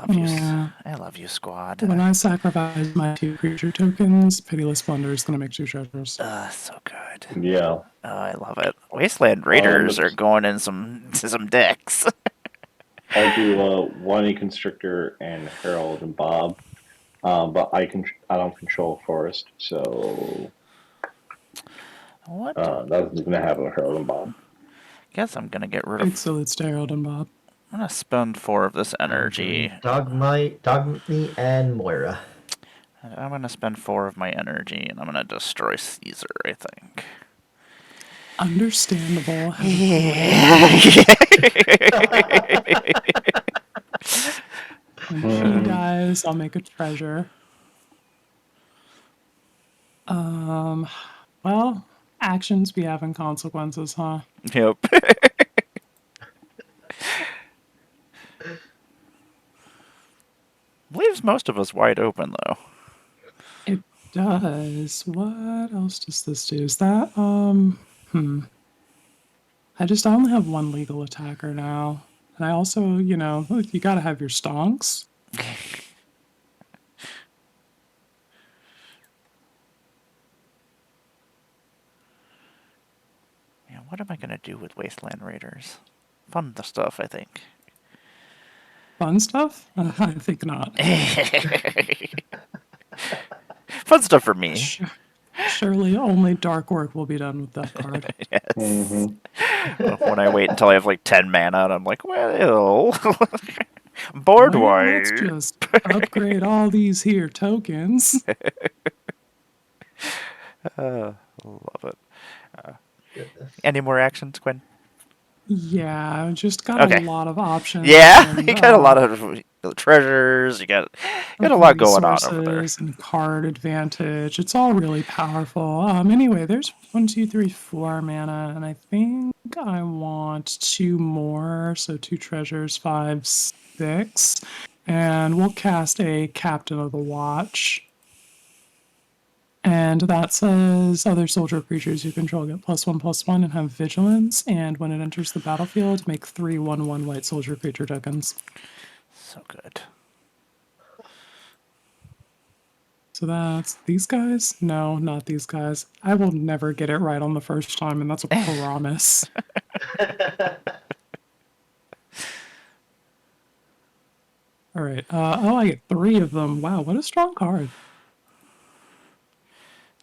Yeah. I love you, Squad. When I sacrifice my 2 creature tokens, Pitiless Blunder is going to make 2 treasures. So good. Yeah. I love it. Wasteland Raiders are Let's- going in some decks. I'll do Wani Constrictor and Harold and Bob, but I don't control Forest, so What? that's gonna happen with Harold and Bob. Guess I'm gonna get rid of. Excellent, Harold and Bob. I'm gonna spend 4 of this energy. Dogmeat, and Moira. I'm gonna spend 4 of my energy, and I'm gonna destroy Caesar, I think. Understandable. When he dies, I'll make a treasure. Well, actions be having consequences, huh? Yep. Leaves most of us wide open, though. It does. What else does this do? Is that, I only have 1 legal attacker now. And I also, you gotta have your stonks. Yeah, what am I gonna do with Wasteland Raiders? Fun stuff, I think. Fun stuff? I think not. Fun stuff for me. Surely only dark work will be done with that card. Yes. Mm-hmm. When I wait until I have like 10 mana, and I'm like, well, board Well, wipe. let's just upgrade all these here tokens. Love it. Any more actions, Quinn? Yeah, just got Okay. a lot of options. Yeah, and, you got a lot of treasures. You got a lot going on over there. resources and card advantage. It's all really powerful. Anyway, there's 1, 2, 3, 4 mana, and I think I want 2 more. So 2 treasures, 5, 6, and we'll cast a Captain of the Watch. And that says other soldier creatures you control get +1/+1 and have vigilance. And when it enters the battlefield, make 3 1/1 white soldier creature tokens. So good. So that's these guys? No, not these guys. I will never get it right on the first time, and that's a promise. All right. I get 3 of them. Wow, what a strong card.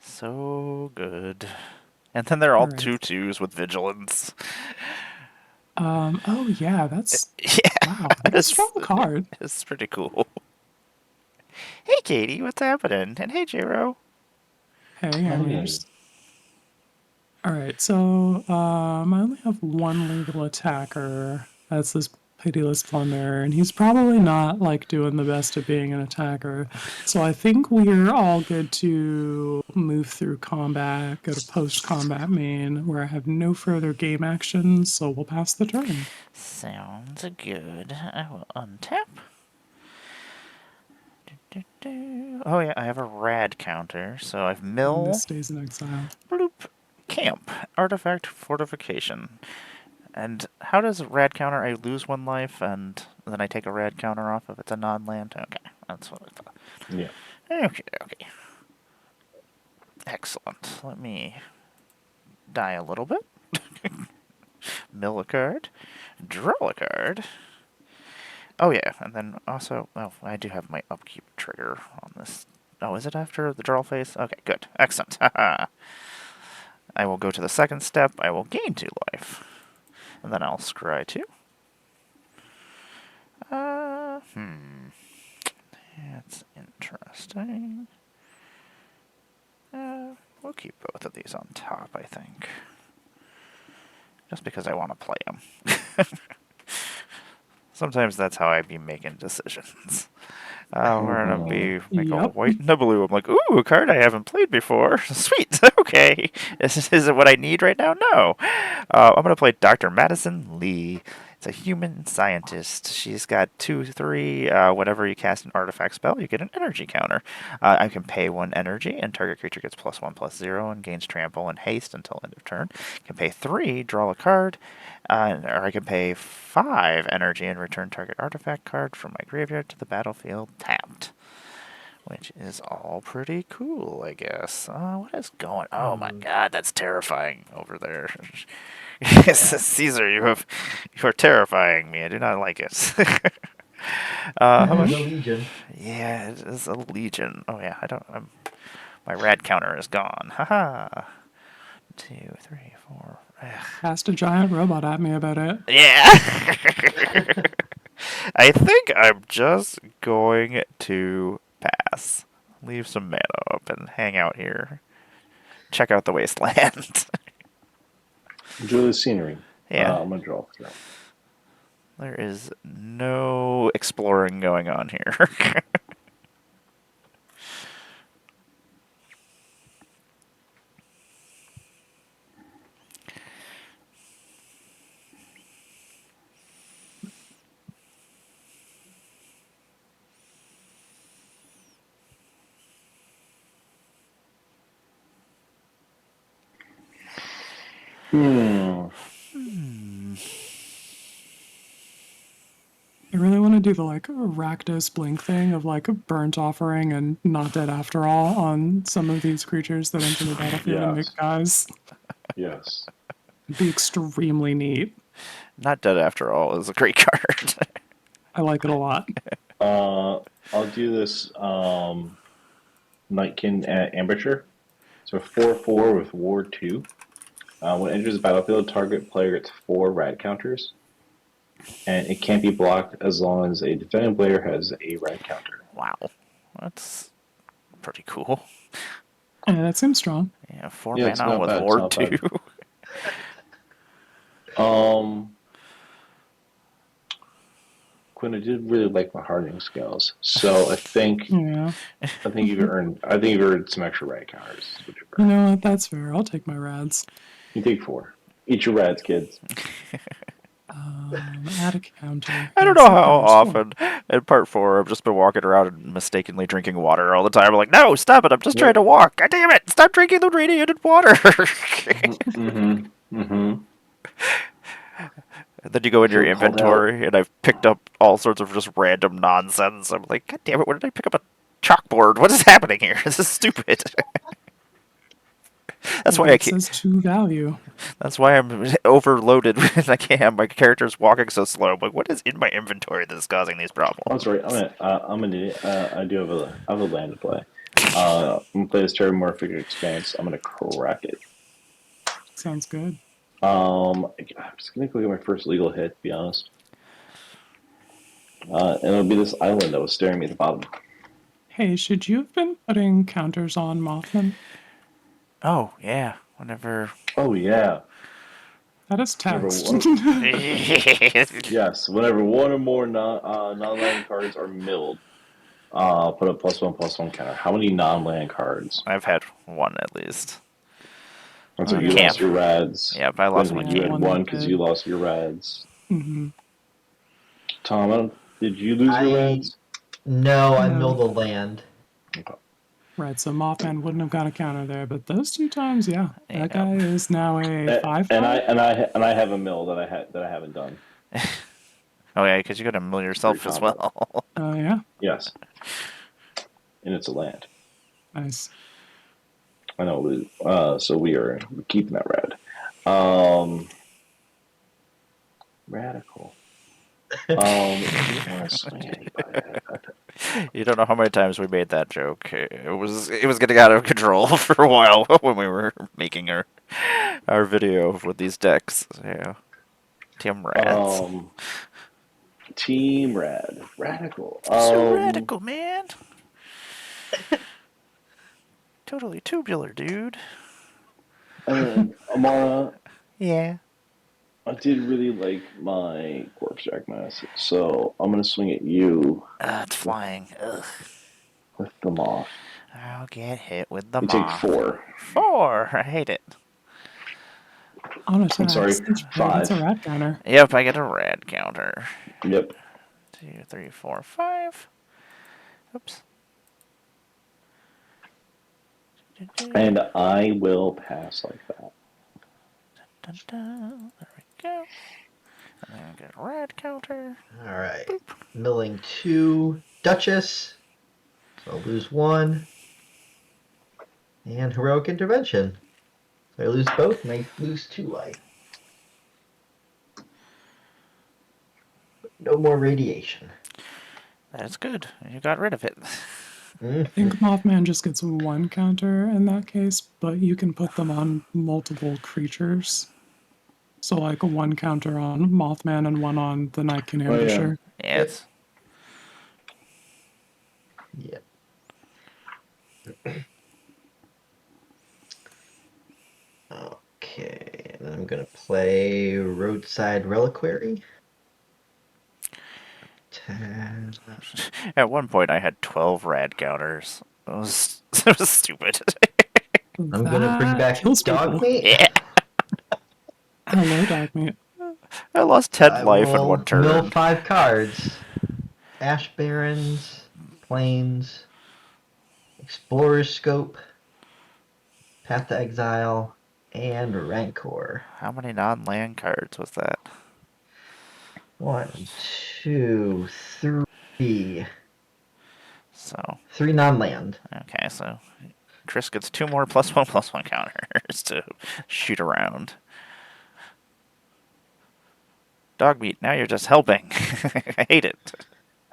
So good. And then they're all Alright. 2/2s with vigilance. Oh yeah, that's Yeah, wow. What a strong card. it's pretty cool. Hey, Katie, what's happening? And hey, Jiro. Hey, hammers. All right, so I only have 1 legal attacker. That's this pitiless plunder, and he's probably not like doing the best at being an attacker. So I think we're all good to move through combat, go to post-combat main, where I have no further game actions. So we'll pass the turn. Sounds good. I will untap. Oh yeah, I have a rad counter, so I've And mill. this stays in exile. Bloop. Camp. Artifact Fortification. And how does rad counter? I lose 1 life, and then I take a rad counter off if it's a non-land? Okay, that's what I thought. Yeah. Okay. Excellent. Let me die a little bit. Mill a card. Draw a card. Oh yeah, and then also, I do have my upkeep trigger on this. Oh, is it after the draw phase? Okay, good. Excellent. I will go to the second step. I will gain 2 life. And then I'll scry 2. That's interesting. We'll keep both of these on top, I think. Just because I want to play them. Sometimes that's how I be making decisions. We're gonna make a white and a blue. I'm like, ooh, a card I haven't played before. Sweet. Okay. Is it what I need right now? No. I'm gonna play Dr. Madison Lee. It's a human scientist. She's got 2/3. Whenever you cast an artifact spell, you get an energy counter. I can pay 1 energy, and target creature gets +1/+0 and gains trample and haste until end of turn. I can pay 3, draw a card, or I can pay 5 energy and return target artifact card from my graveyard to the battlefield tapped. Which is all pretty cool, I guess. What is going? Oh my God, that's terrifying over there. Caesar, you are terrifying me. I do not like it. How much? The Legion. Yeah, it is a legion. Oh yeah, my rad counter is gone. Haha. 2, 3, 4. Cast a giant robot at me about it. Yeah. I think I'm just going to pass. Leave some mana up and hang out here. Check out the wasteland. Enjoy the scenery. Yeah. I'm gonna draw through. There is no exploring going on here. I really want to do the Rakdos Blink thing of burnt offering and not dead after all on some of these creatures that enter the battlefield and make Yes. guys. Yes. It'd be extremely neat. Not dead after all is a great card. I like it a lot. I'll do this Nightkin Ambusher. So 4/4 with Ward 2. When it enters the battlefield, target player gets 4 rad counters. And it can't be blocked as long as a defending player has a rad counter. Wow. That's pretty cool. Yeah, that seems strong. Yeah, 4 Yeah, it's mana not with bad, it's Ward not 2. bad. Quinn, I did really like my hardening skills, so I think Yeah. you've earned some extra rad counters. You know what? That's fair. I'll take my rads. You take 4. Eat your rads, kids. Add a counter. I don't know how often in part 4 I've just been walking around and mistakenly drinking water all the time. I'm like, no, stop it! I'm just trying to walk. God damn it! Stop drinking the radiated water. And then you go in your inventory, and I've picked up all sorts of just random nonsense. I'm like, God damn it! Where did I pick up a chalkboard? What is happening here? This is stupid. That's why I can't. It says to value. That's why I'm overloaded when I can't have my characters walking so slow. I'm like, what is in my inventory that's causing these problems? Oh, sorry. I'm an idiot. I do have a land to play. I'm gonna play this Terramorphic Expanse. I'm gonna crack it. Sounds good. I'm just gonna go get my first legal hit, to be honest. And it'll be this island that was staring me at the bottom. Hey, should you have been putting counters on Mothman? Oh, yeah. Whenever. Oh, yeah. That is text. Yes, whenever 1 or more non-land cards are milled, put a +1/+1 counter. How many non-land cards? I've had 1 at least. And so you lost your rads. Yep, I lost my You had camp. 1 because you lost your rads. Mm-hmm. Tom, did you lose your rads? No, I milled a land. Okay. Right, so Mothman wouldn't have got a counter there, but those 2 times, yeah. That Yep. guy is now a 5 And card. I have a mill that I haven't done. Oh yeah, because you got to mill yourself as Combo. well. Oh, yeah. Yes, and it's a land. Nice. I know. So we're keeping that rad. Radical. Do you want to swing anybody? You don't know how many times we made that joke. It was getting out of control for a while when we were making our video with these decks. Yeah, Team Rats. Team Rad. Radical. So radical, man. Totally tubular, dude. Amara, Yeah. I did really like my Corpse Jack Mass, so I'm gonna swing at you It's flying. Ugh. with the moth. I'll get hit with the You take moth. 4. 4. I hate it. On I'm sorry, attacks, each player 5. gets a rat counter. Yep, I get a rad counter. Yep. 2, 3, 4, 5. Oops. And I will pass like that. Dun, dun. There we go. And then I get a rad counter. All right. Milling 2 Duchess. So I'll lose 1. And Heroic Intervention. So I lose both and I lose 2 life. No more radiation. That's good. You got rid of it. I think Mothman just gets 1 counter in that case, but you can put them on multiple creatures. So, like, 1 counter on Mothman and 1 on the Night King Oh, yeah. Ambusher. Yes. Yep. Okay, then I'm gonna play Roadside Reliquary. 10. At one point, I had 12 rad counters. It was stupid. I'm gonna bring back kills people. Dogmeat. Yeah. Hello, Dogmeat. I lost 10 I life in will one turn. mill 5 cards. Ash Barrens, Plains, Explorer's Scope, Path to Exile, and Rancor. How many non-land cards was that? 1, 2, 3. So, 3 non-land. okay, so Chris gets 2 more +1/+1 counters to shoot around. Dogmeat, now you're just helping. I hate it.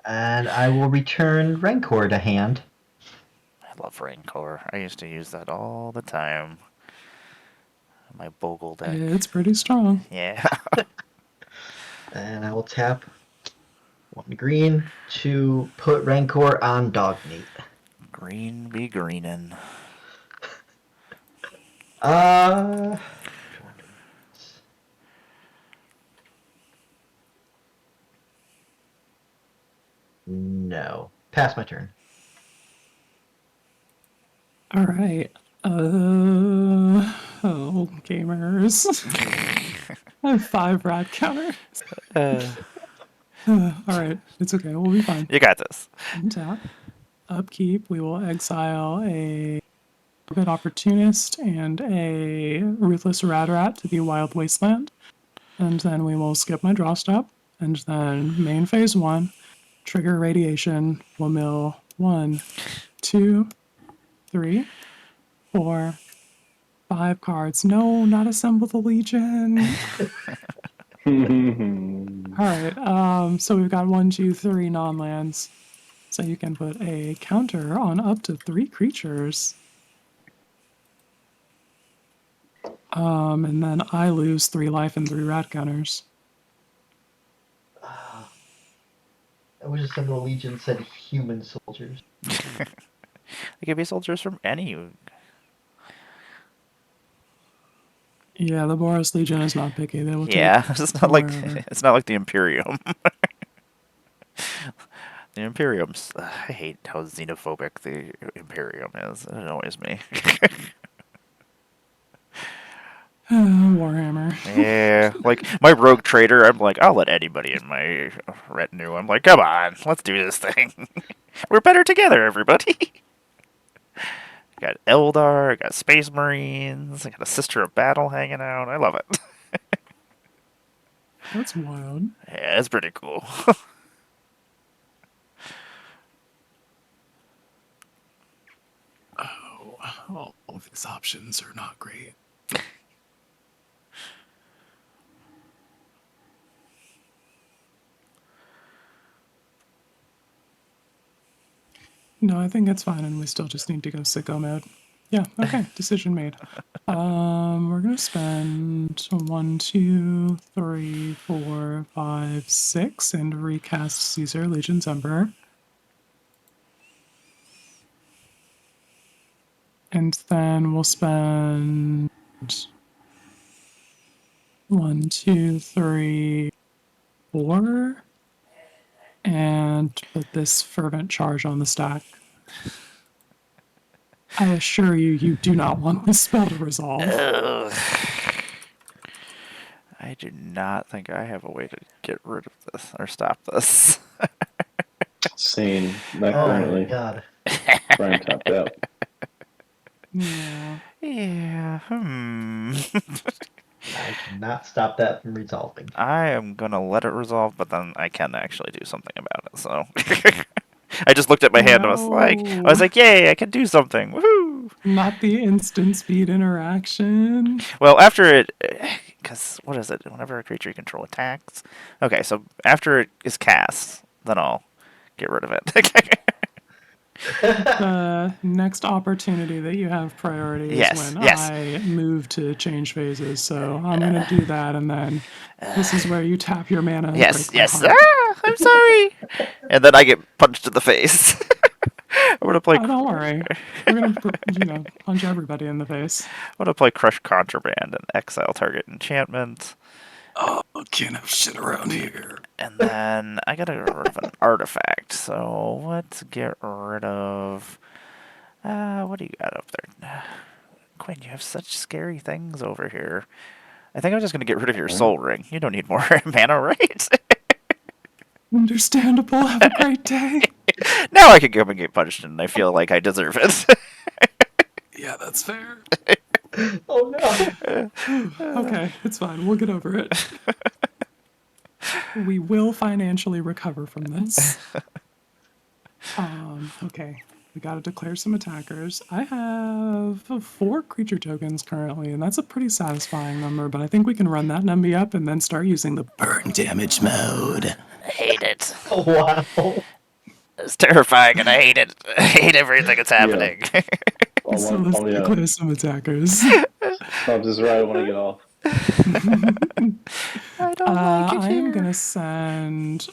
And I will return Rancor to hand. I love Rancor. I used to use that all the time. My Bogle deck. It's pretty strong. Yeah. And I will tap 1 green to put Rancor on Dogmeat. Green be greenin'. No. Pass my turn. All right. Oh, gamers. I have 5 rat counters. All right, it's okay. We'll be fine. You got this. Untap. Upkeep. We will exile a Morbid Opportunist and a Ruthless Rat to the Wild Wasteland. And then we will skip my draw stop. And then main phase 1. Trigger Radiation. We'll mill 1, 2, 3, 4, 5 cards. No, not Assemble the Legion. All right. So we've got 1, 2, 3 non-lands. So you can put a counter on up to 3 creatures. And then I lose 3 life and 3 rat counters. I wish Assemble the Legion said human soldiers. They could be soldiers from any. Yeah, the Boros Legion is not picky. They will Yeah, take it's not like wherever. it's not like the Imperium. The Imperium's. I hate how xenophobic the Imperium is. It annoys me. Warhammer. Yeah, like my rogue trader, I'm like, I'll let anybody in my retinue. I'm like, come on, let's do this thing. We're better together, everybody. I got Eldar, I got Space Marines, I got a Sister of Battle hanging out. I love it. That's wild. Yeah, it's pretty cool. Oh, all of these options are not great. No, I think it's fine, and we still just need to go sicko mode. Yeah, okay, decision made. We're gonna spend 1, 2, 3, 4, 5, 6, and recast Caesar, Legion's Emperor. And then we'll spend 1, 2, 3, 4, and put this fervent charge on the stack. I assure you, you do not want this spell to resolve. Ugh. I do not think I have a way to get rid of this or stop this. Same. Not Oh my currently. god. Brian tapped out. Yeah. Yeah, I cannot stop that from resolving. I am gonna let it resolve, but then I can actually do something about it, so. I just looked at my hand and I was like, yay, I can do something, woohoo! Not the instant speed interaction. Well, after it, because what is it? Whenever a creature you control attacks. Okay, so after it is cast, then I'll get rid of it. The next opportunity that you have priority is Yes, when yes. I move to change phases. So I'm going to do that, and then this is where you tap your mana and Yes, break my yes. heart. Ah, I'm sorry. And then I get punched in the face. I'm gonna play. Oh, don't worry. We're going to, punch everybody in the face. I'm gonna play Crush Contraband and exile target enchantment. Oh, can't have shit around here. And then I gotta get rid of an artifact. So let's get rid of. What do you got up there? Quinn, you have such scary things over here. I think I'm just gonna get rid of your soul ring. You don't need more mana, right? Understandable. Have a great day. Now I can come and get punched, and I feel like I deserve it. Yeah, that's fair. Oh no. Okay, it's fine. We'll get over it. We will financially recover from this. Okay. We gotta declare some attackers. I have 4 creature tokens currently, and that's a pretty satisfying number, but I think we can run that number up and then start using the burn damage mode. I hate it. Oh, wow. It's terrifying, and I hate it. I hate everything that's happening. So let's declare some attackers. Bob's is right. I want to get off. I don't like it I am here. gonna send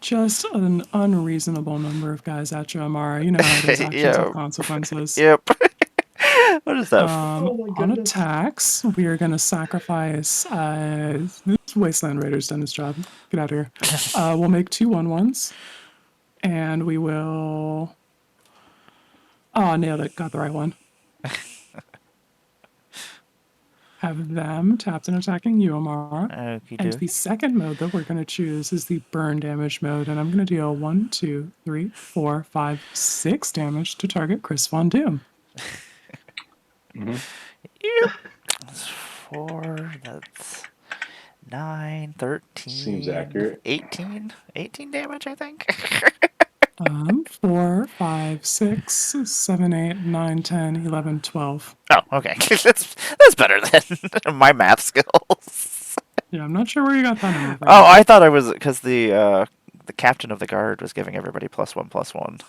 just an unreasonable number of guys at you, Amara. You know how these actions Yeah. have consequences. Yep. What is that? Oh my On goodness. attacks, we are going to sacrifice. This Wasteland Raider's done his job. Get out of here. We'll make 2 1/1s, and we will. Oh, nailed it. Got the right one. Have them tapped and attacking you, Amara. Okie And the dokie. second mode that we're going to choose is the burn damage mode, and I'm going to deal 1, 2, 3, 4, 5, 6 damage to target Chris Von Doom. Yep. That's 4. That's 9, 13. Seems accurate. 18? 18 damage, I think. 4, 5, 6, 7, 8, 9, 10, 11, 12. Oh, okay. That's better than my math skills. Yeah, I'm not sure where you got that number from. Oh, I thought I was because the captain of the guard was giving everybody +1/+1.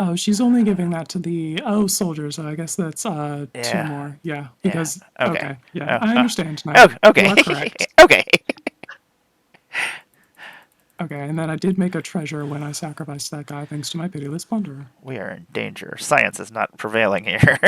Oh, she's only giving that to the soldiers. So I guess that's 2 Yeah. more. Yeah, because Okay. okay, yeah, Oh, I oh. understand now. Okay. You are correct. Okay. Okay, and then I did make a treasure when I sacrificed that guy, thanks to my pitiless plunderer. We are in danger. Science is not prevailing here.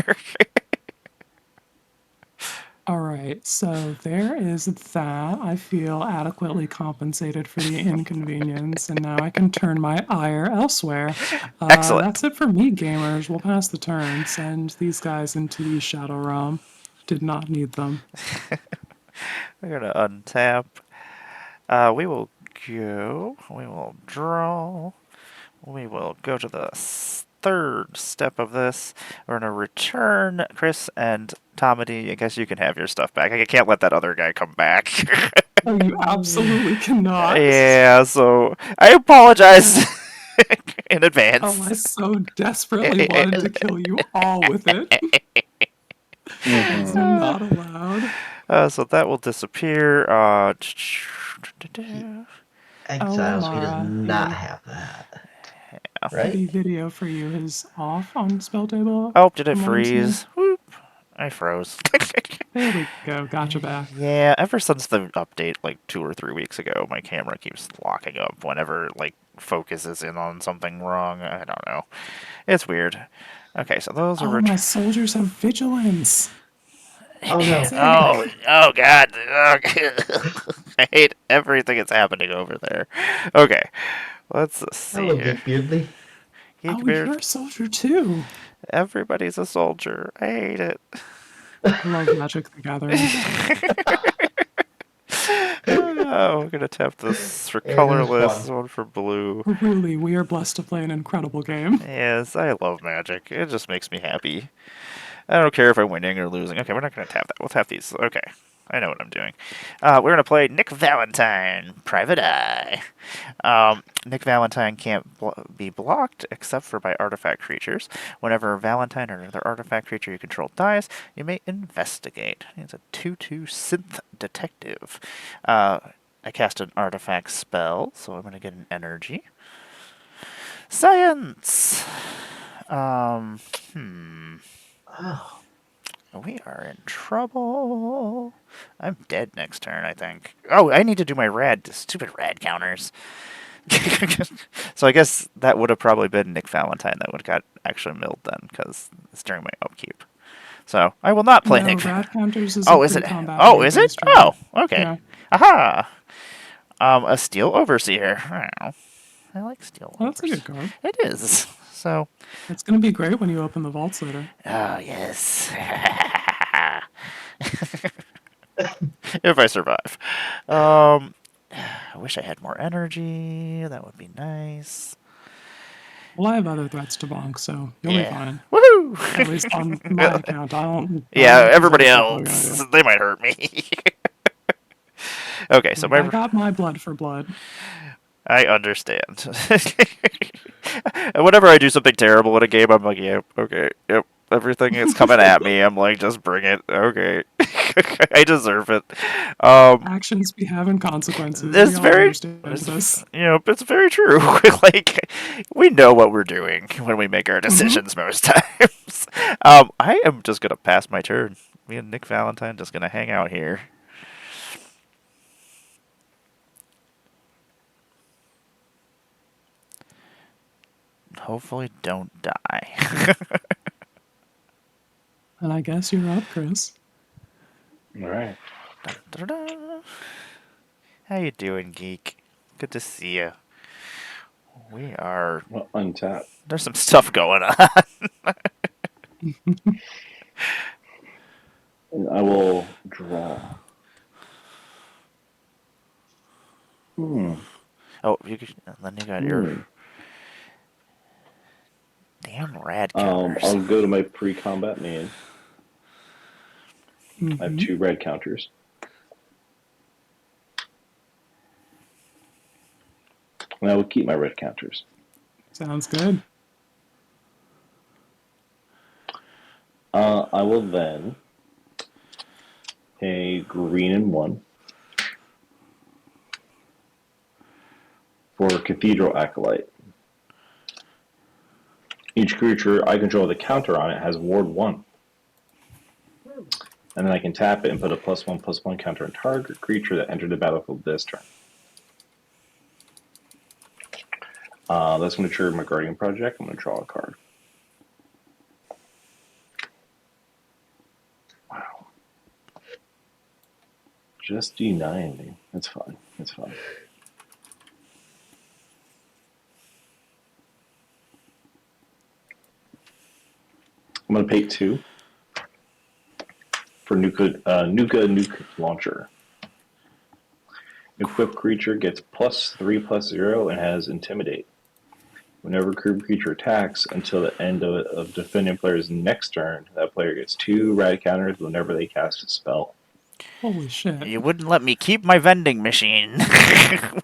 All right, so there is that. I feel adequately compensated for the inconvenience, and now I can turn my ire elsewhere. Excellent. That's it for me, gamers. We'll pass the turn. Send these guys into the Shadow Realm. Did not need them. We're gonna untap. We will go. We will draw. We will go to the third step of this. We're going to return Chris and Tomedy. I guess you can have your stuff back. I can't let that other guy come back. Oh, you absolutely cannot. Yeah, so I apologize in advance. Oh, I so desperately wanted to kill you all with it. It's not allowed. So that will disappear. Exile, so he does Mara, not have that. Right? the video for you is off on spell table. Oh, did it from what I'm seeing. freeze? Whoop. I froze. There we go. Gotcha back. Yeah, ever since the update like 2 or 3 weeks ago, my camera keeps locking up whenever like focus is in on something wrong. I don't know. It's weird. Okay, so those are Oh, my soldiers have vigilance. Oh no. oh god. I hate everything that's happening over there. Okay. Let's see Hello, here. Geek Beardly. Geek Oh, Beard, you're a soldier too. everybody's a soldier. I hate it. I love Magic the Gathering. Oh, we're gonna tap this for It is colorless, fun. one for blue. Really, we are blessed to play an incredible game. Yes, I love Magic. It just makes me happy. I don't care if I'm winning or losing. Okay, we're not gonna tap that. We'll tap these. Okay, I know what I'm doing. We're gonna play Nick Valentine, Private Eye. Nick Valentine can't be blocked except for by artifact creatures. Whenever Valentine or another artifact creature you control dies, you may investigate. He's a 2/2 synth detective. I cast an artifact spell, so I'm gonna get an energy. Science. Oh, We are in trouble. I'm dead next turn, I think. Oh, I need to do my stupid rad counters. So I guess that would have probably been Nick Valentine that would have got actually milled then, because it's during my upkeep. So I will not play No, Nick. Rad Counters is Oh, a is it? pre-combat Oh, move is it? based trigger. Oh, okay. Yeah. Aha. A Steel Overseer. Oh, I like Steel Well, that's a Overseer. good card. It is. So, It's going to be great when you open the vaults later. oh yes. If I survive. I wish I had more energy. That would be nice. Well, I have other threats to bonk, so you'll be fine. Woohoo! At least on my account. I don't Yeah, know what these everybody other people are gonna else, do. they might hurt me. Okay, so I got my blood for blood. I understand. And whenever I do something terrible in a game, I'm like, yep, okay, yep. Everything is coming at me. I'm like, just bring it. Okay. I deserve it. Actions be having consequences. It's We all very, understand this. it's very true. Like, we know what we're doing when we make our decisions most times. I am just gonna pass my turn. Me and Nick Valentine just gonna hang out here. Hopefully, don't die. And I guess you're up, Chris. All right. Da-da-da. How you doing, geek? Good to see you. We are. Well, untap. There's some stuff going on. And I will draw. Oh, you could, then you got your damn rad counters. I'll go to my pre-combat main. I have 2 red counters. And I will keep my red counters. Sounds good. I will then pay green and 1 for Cathedral Acolyte. Each creature I control with a counter on it has ward 1. And then I can tap it and put a +1/+1 counter on target creature that entered the battlefield this turn. That's going to trigger my Guardian Project. I'm going to draw a card. Wow. Just D90. That's fine. That's fine. I'm going to pay 2 for Nuka Nuke Launcher. Equipped creature gets +3/+0 and has Intimidate. Whenever creature attacks until the end of defending player's next turn, that player gets 2 rad counters whenever they cast a spell. Holy shit. You wouldn't let me keep my vending machine.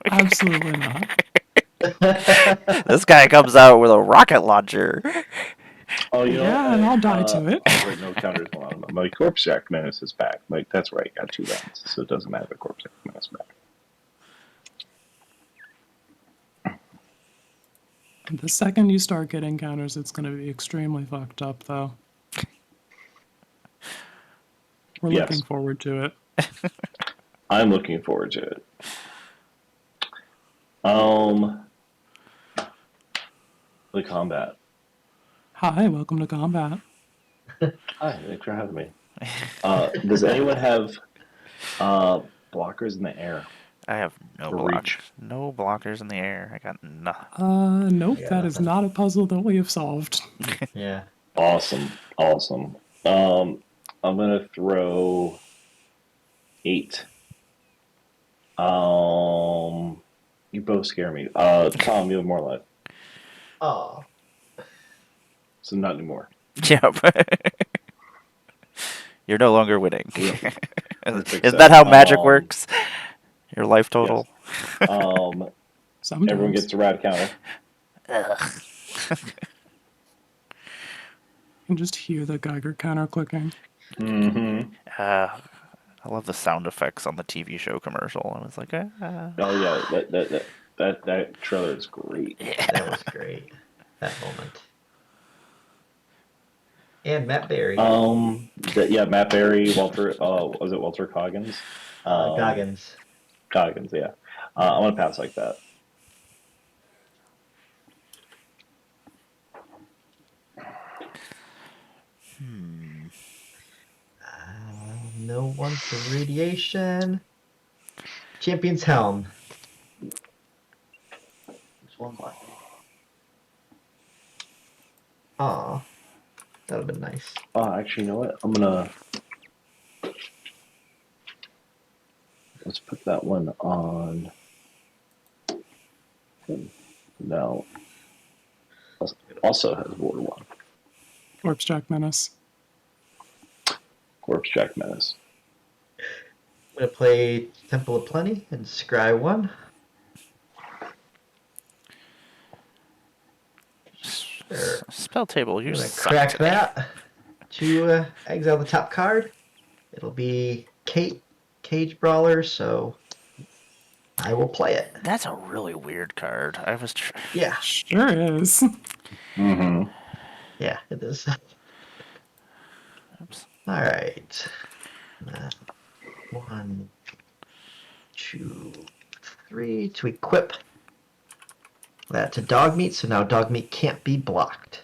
Absolutely not. This guy comes out with a rocket launcher. Oh, you know Yeah, what? and I'll die to it. Oh, wait, no counters going on. My Corpse Jack Menace is back. Like, that's right, I got 2 rounds, so it doesn't matter. The Corpse Jack Menace is back. The second you start getting counters, it's going to be extremely fucked up, though. We're Yes. looking forward to it. I'm looking forward to it. The combat. Hi, welcome to combat. Hi, thanks for having me. Does anyone have blockers in the air? I have no For block. reach. No blockers in the air. I got nothing. Nope, Yeah, that is nothing. not a puzzle that we have solved. Yeah. Awesome. I'm gonna throw 8. You both scare me. Tom, you have more life, Oh. so not anymore. Yep. You're no longer winning. Yeah. Isn't that how magic works? Your life total? Sometimes. Everyone gets a rad counter. Ugh. You can just hear the Geiger counter clicking. Mm-hmm. I love the sound effects on the TV show commercial. I was like, Oh yeah, that trailer is great. That was great. That moment. And Matt Berry. Matt Berry, Walter. Was it Walter Coggins? Goggins. Coggins, yeah. I'm gonna pass like that. No one for radiation. Champion's Helm. There's one left. Aw. That would have been nice. Oh, actually, you know what? Let's put that one on. No. It also has Ward 1. Corpse Jack Menace. Corpse Jack Menace. I'm going to play Temple of Plenty and scry 1. Sure. spell table, you I'm going to suck crack today. that to exile the top card. It'll be Kate Cage Brawler, so I will play it. That's a really weird card. I was Yeah. Sure is. Mm-hmm. Yeah, it is. Oops. All right. 1, 2, 3 to equip that to dog meat, so now dog meat can't be blocked.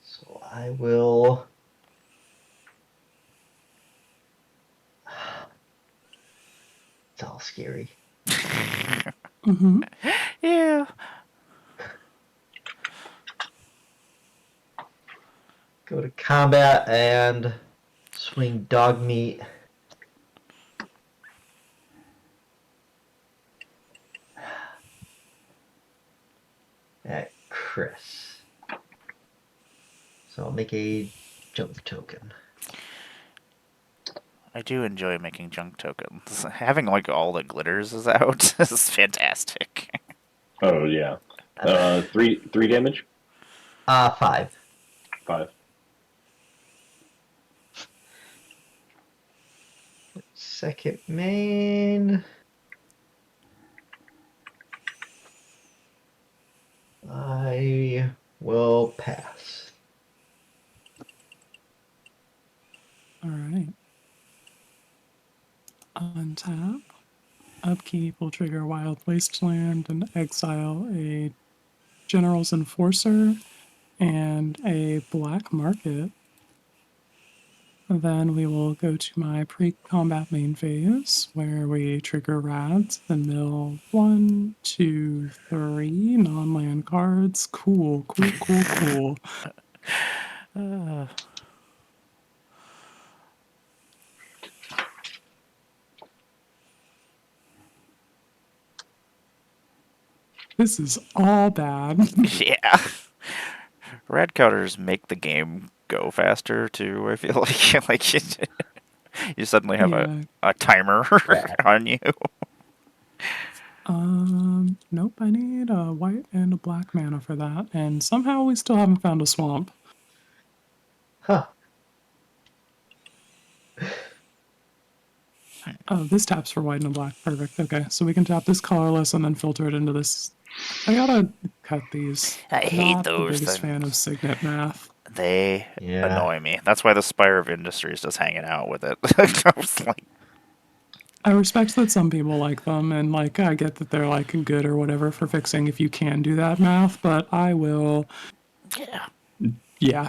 So I will. It's all scary. Mm-hmm. Yeah. Go to combat and swing dog meat. At Chris. So I'll make a junk token. I do enjoy making junk tokens. Having like all the glitters is out is fantastic. Oh yeah. 3 damage. 5. 5. Second main. I will pass. All right. Untap. Upkeep will trigger Wild Wasteland and exile a General's Enforcer and a Black Market. Then we will go to my pre-combat main phase, where we trigger rads and mill 1, 2, 3 non-land cards. Cool. This is all bad. Yeah. Red counters make the game go faster too. I feel like you suddenly have Yeah. a timer on you. Nope, I need a white and a black mana for that, and somehow we still haven't found a swamp. Huh. Oh, this taps for white and a black. Perfect. Okay, so we can tap this colorless and then filter it into this. I gotta cut these. I hate Not the those biggest fan of things. Signet math. They Yeah. annoy me. That's why the Spire of Industry is just hanging out with it. I was like, I respect that some people like them, and like I get that they're like good or whatever for fixing if you can do that math, but I will. yeah. Yeah,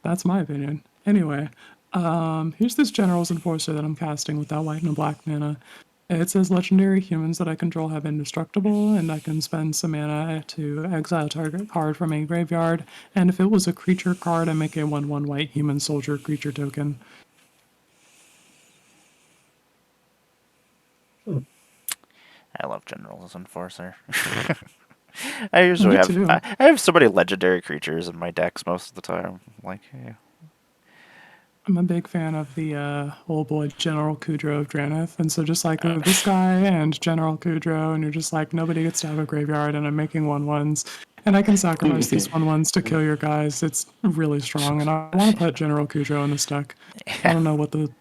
that's my opinion. Anyway, here's this General's Enforcer that I'm casting without white and a black mana. It says legendary humans that I control have indestructible, and I can spend some mana to exile target card from a graveyard. And if it was a creature card, I make a 1/1 white human soldier creature token. I love Generals Enforcer. I usually Me have too. I have so many legendary creatures in my decks most of the time. Like, yeah. I'm a big fan of the old boy General Kudro of Drannith, and so just like this guy and General Kudro, and you're just like nobody gets to have a graveyard, and I'm making 1/1s, and I can sacrifice these 1/1s to kill your guys. It's really strong, and I want to put General Kudro in this deck. I don't know what the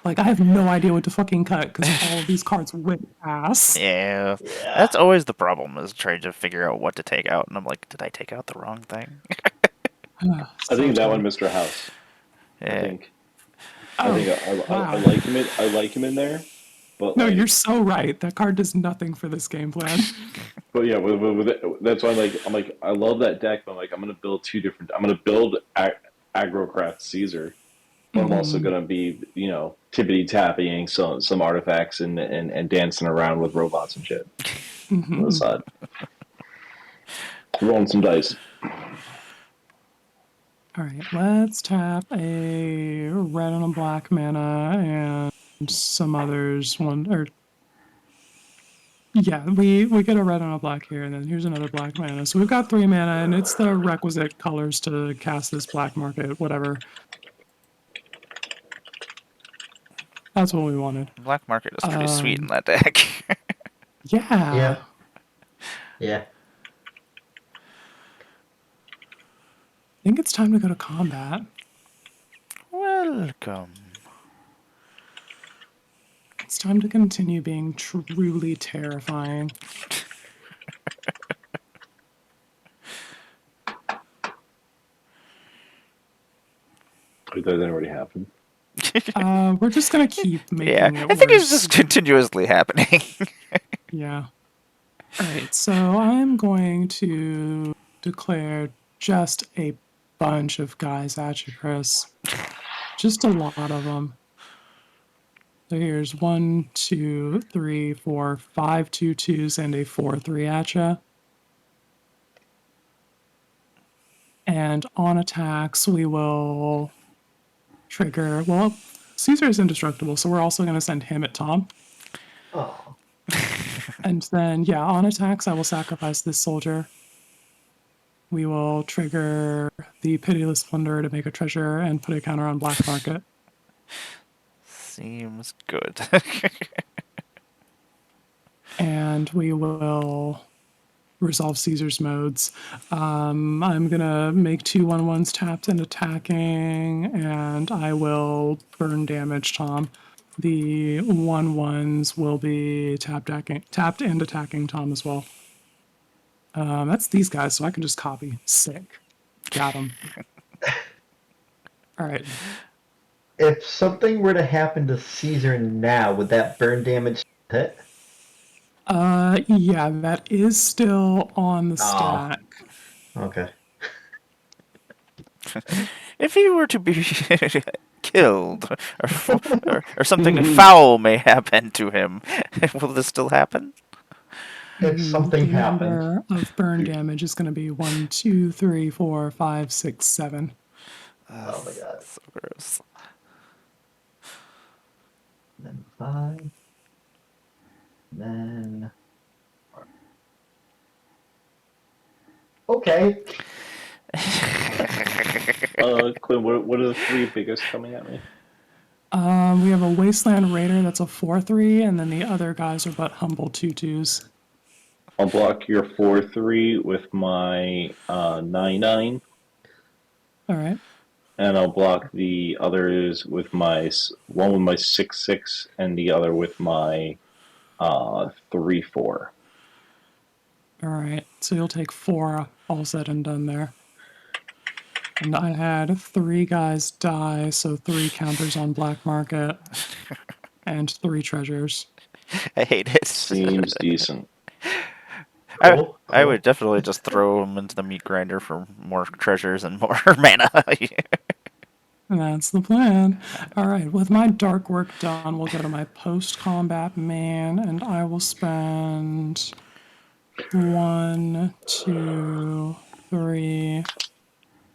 like. I have no idea what to fucking cut because all of these cards whip ass. Yeah, Yeah. that's always the problem is trying to figure out what to take out, and I'm like, did I take out the wrong thing? I So think that one, tough. Mr. House. I Yeah, think I Oh think I wow. like him in I like him in there, but No, you're like so right. That card does nothing for this game plan. but yeah, with it, that's why I'm like I love that deck, but I'm gonna build two different. I'm gonna build Agrocraft Caesar, but I'm also Hmm. gonna be tippity tapping some artifacts and dancing around with robots and shit on the Hmm. side, rolling some dice. All right, let's tap a red and a black mana and some others. One or yeah, we get a red and a black here, and then here's another black mana. So we've got 3 mana, and it's the requisite colors to cast this black market. Whatever. That's what we wanted. Black Market is pretty sweet in Um, that deck. yeah, Yeah. Yeah. I think it's time to go to combat. Welcome. It's time to continue being truly terrifying. It doesn't already happen. We're just gonna keep Yeah, making it I think it's worse. just continuously happening. Yeah. All right, so I'm going to declare just a bunch of guys at you, Chris. Just a lot of them. So here's 1, 2, 3, 4, 5 2/2s and a 4/3 at you. And on attacks, we will trigger. Well, Caesar is indestructible, so we're also going to send him at Tom. Oh. And then, yeah, on attacks, I will sacrifice this soldier. We will trigger the Pitiless Plunder to make a treasure and put a counter on Black Market. Seems good. And we will resolve Caesar's modes. I'm going to make 2/1/1s tapped and attacking, and I will burn damage Tom. The 1/1s will be tapped and attacking Tom as well. That's these guys, so I can just copy. Sick. Got him. All right. If something were to happen to Caesar now, would that burn damage hit? Yeah, that is still on the Oh. stack. Okay. If he were to be killed, or something foul may happen to him, will this still happen? If something The happened. number of burn damage is going to be 1, 2, 3, 4, 5, 6, 7. Oh my god. So gross. Then 5. Then. Okay. Quinn, what are the three biggest coming at me? We have a Wasteland Raider that's a 4/3, and then the other guys are but humble 2/2s. I'll block your 4/3 with my 9/9, All right. and I'll block the others with one with my 6/6, and the other with my 3/4. All right. So you'll take 4 all said and done there. And I had 3 guys die, so 3 counters on black market and 3 treasures. I hate it. Seems decent. Cool. I Cool. would definitely just throw them into the meat grinder for more treasures and more mana. That's the plan. All right, with my dark work done, we'll go to my post combat man, and I will spend 1, 2, 3,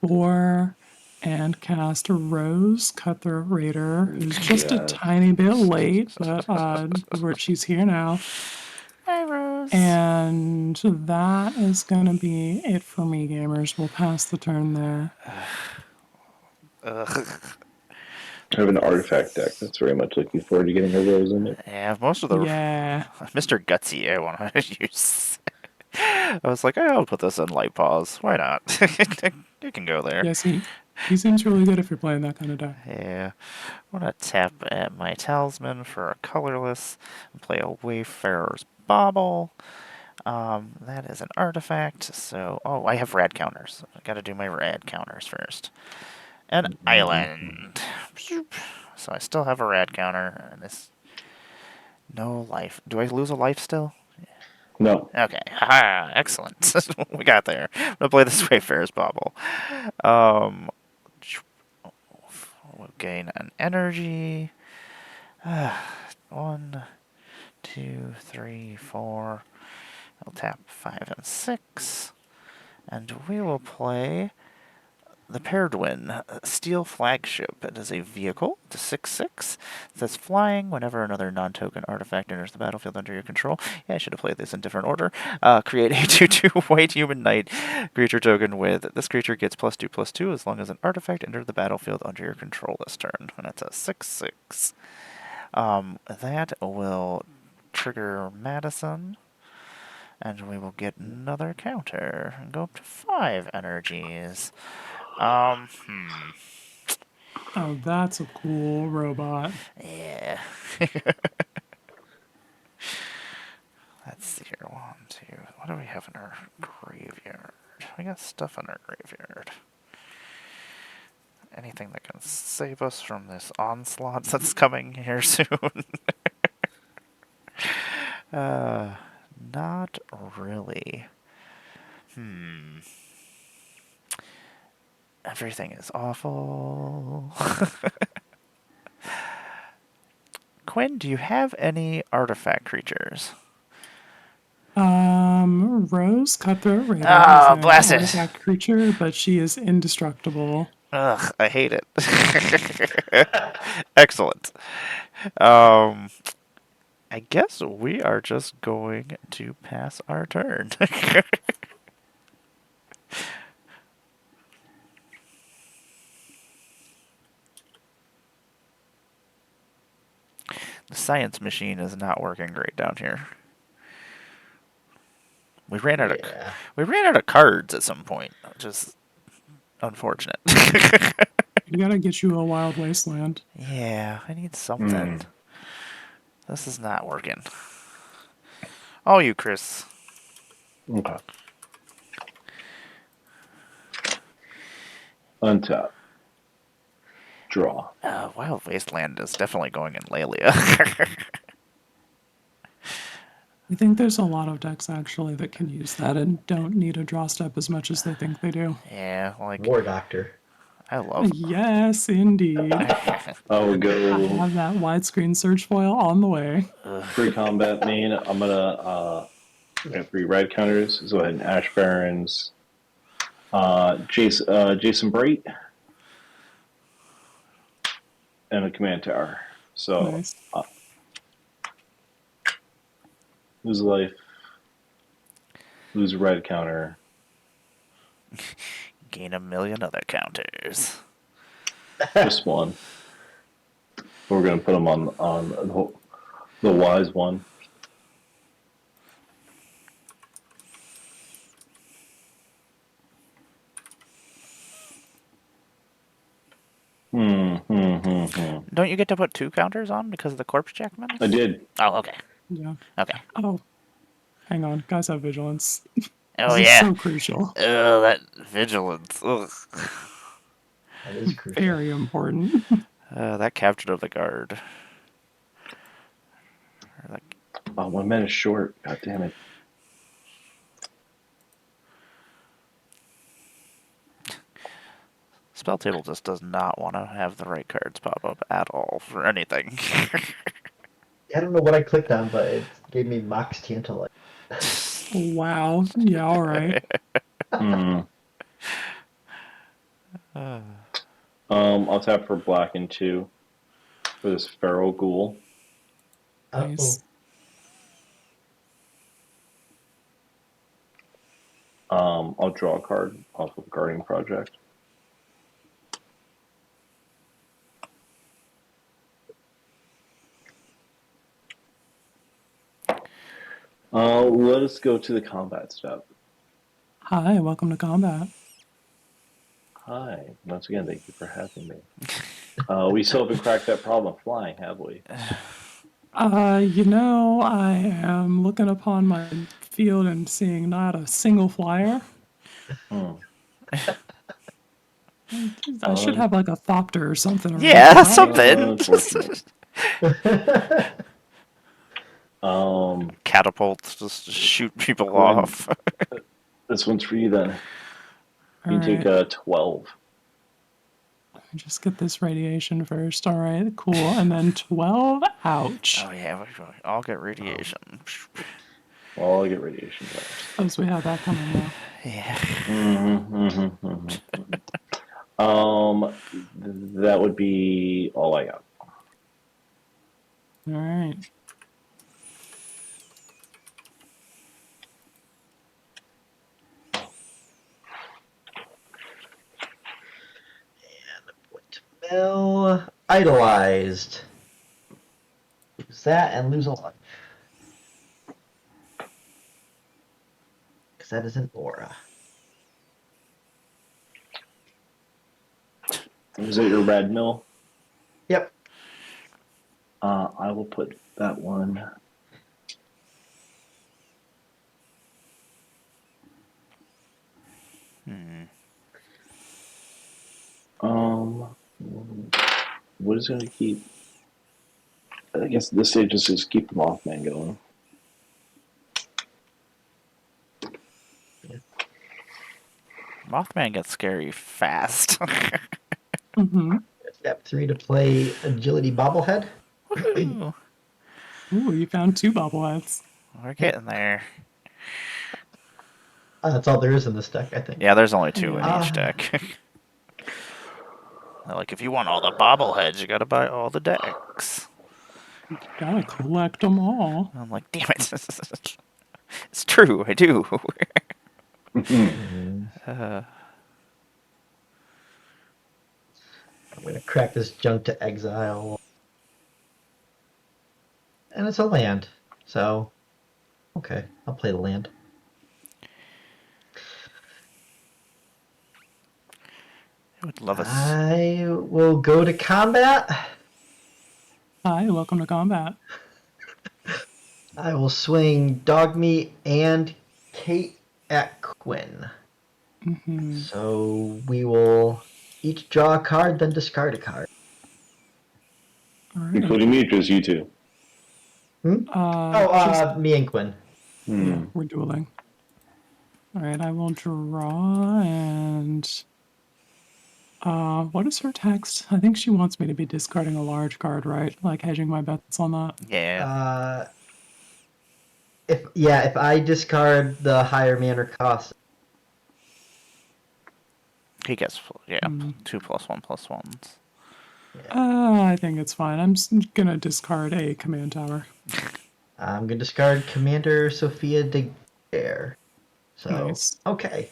4, and cast Rose, Cutthroat Raider, who's just a Yes. tiny bit late, but she's here now. Hi, Rose. And that is going to be it for me, gamers. We'll pass the turn there. Ugh. I have an artifact deck that's very much looking forward to getting a rose in it. Yeah, most of the Yeah. Mr. Gutsy I want to use. I was like, I'll put this in light pause. Why not? You can go there. Yes, he seems really good if you're playing that kind of deck. Yeah. I'm going to tap at my talisman for a colorless and play a Wayfarer's Bauble. That is an artifact, so... Oh, I have rad counters. I gotta do my rad counters first. An island. So I still have a rad counter, and this... No life. Do I lose a life still? No. Okay. Haha, excellent. We got there. I'm gonna play this Wayfarer's Bauble. We'll gain an energy. 1, 2, 3, 4. I'll tap 5 and 6. And we will play the Pereduin Steel Flagship. It is a vehicle. It's a 6/6. It says flying whenever another non-token artifact enters the battlefield under your control. Yeah, I should have played this in different order. Create a 2/2 white human knight creature token with this creature gets +2/+2 as long as an artifact enters the battlefield under your control this turn. And that's a 6/6. That will trigger Madison. And we will get another counter and go up to 5 energies. Oh, that's a cool robot. Yeah. Let's see here. 1, 2. What do we have in our graveyard? We got stuff in our graveyard. Anything that can save us from this onslaught that's coming here soon? Not really. Everything is awful. Quinn, do you have any artifact creatures? Rose, Cutthroat Raider, Ah, is an bless it. artifact creature, but she is indestructible. Ugh, I hate it. Excellent. I guess we are just going to pass our turn. The science machine is not working great down here. We ran out of cards at some point, which is unfortunate. You gotta get you a Wild Wasteland. Yeah, I need something. This is not working. Oh, you, Chris. Okay. Untap. Draw. Wild Wasteland is definitely going in Lelia. I think there's a lot of decks actually that can use that and don't need a draw step as much as they think they do. Yeah, like War Doctor. I love. Yes, indeed. I'll I go have that widescreen search foil on the way. pre-combat main. I'm gonna have 3 red counters. So go ahead and Ash Barons. Jason Bright. And a command tower. So Nice. lose a life. Lose a red counter. Gain 1,000,000 other counters. Just one. We're going to put them on the wise one. Don't you get to put 2 counters on because of the corpse check menace? I did. Oh, okay. Yeah. Okay. Oh, hang on. Guys have vigilance. Oh, This is yeah. so crucial. Oh, that vigilance. Ugh. That is crucial. Very important. That captain of the guard. Or that- Oh, 1 minute short. God damn it. Spell table just does not want to have the right cards pop up at all for anything. I don't know what I clicked on, but it gave me Mox Tantalite. Wow. Yeah, all right. I'll tap for black and 2 for this feral ghoul. Nice. I'll draw a card off of Guardian Project. Let us go to the combat step. Hi, welcome to combat. Hi. Once again, thank you for having me. We still haven't cracked that problem of flying, have we? You know, I am looking upon my field and seeing not a single flyer. I should have like a thopter or something. Around Yeah, here, right? something. Unfortunate. Catapults just to shoot people Go ahead. off. This one's for you then. All You can right. take 12. Just get this radiation first. All right, cool. And then 12. Ouch. Oh yeah, we all get radiation. Well, I'll get radiation first. Suppose we have that coming now. Yeah. That would be all I got. All right. Mill idolized. Lose that and lose a life. Because that is an aura. Is it your red mill? Yep. I will put that one. What is going to keep? I guess at this stage is just keep the Mothman going. Mothman gets scary fast. Mm-hmm. Step 3 to play agility bobblehead. Woohoo! Ooh, you found 2 bobbleheads. We're getting there. That's all there is in this deck, I think. Yeah, there's only 2 in Yeah. each deck. Like, if you want all the bobbleheads, you gotta buy all the decks. Gotta collect them all. I'm like, damn it. It's true, I do. I'm going to crack this junk to exile. And it's a land. So, okay, I'll play the land. I would love a... I will go to combat. Hi, welcome to combat. I will swing Dogmeat and Kate at Quinn. Mm-hmm. So we will each draw a card, then discard a card. All right. Including me, just you two. Me and Quinn. Yeah, we're dueling. All right, I will draw and... what is her text? I think she wants me to be discarding a large card, right? Like hedging my bets on that. Yeah. If I discard the higher mana cost, He gets, 2 +1/+1s. I think it's fine. I'm gonna discard a command tower. I'm gonna discard Commander Sophia de Guerre. So Nice. okay.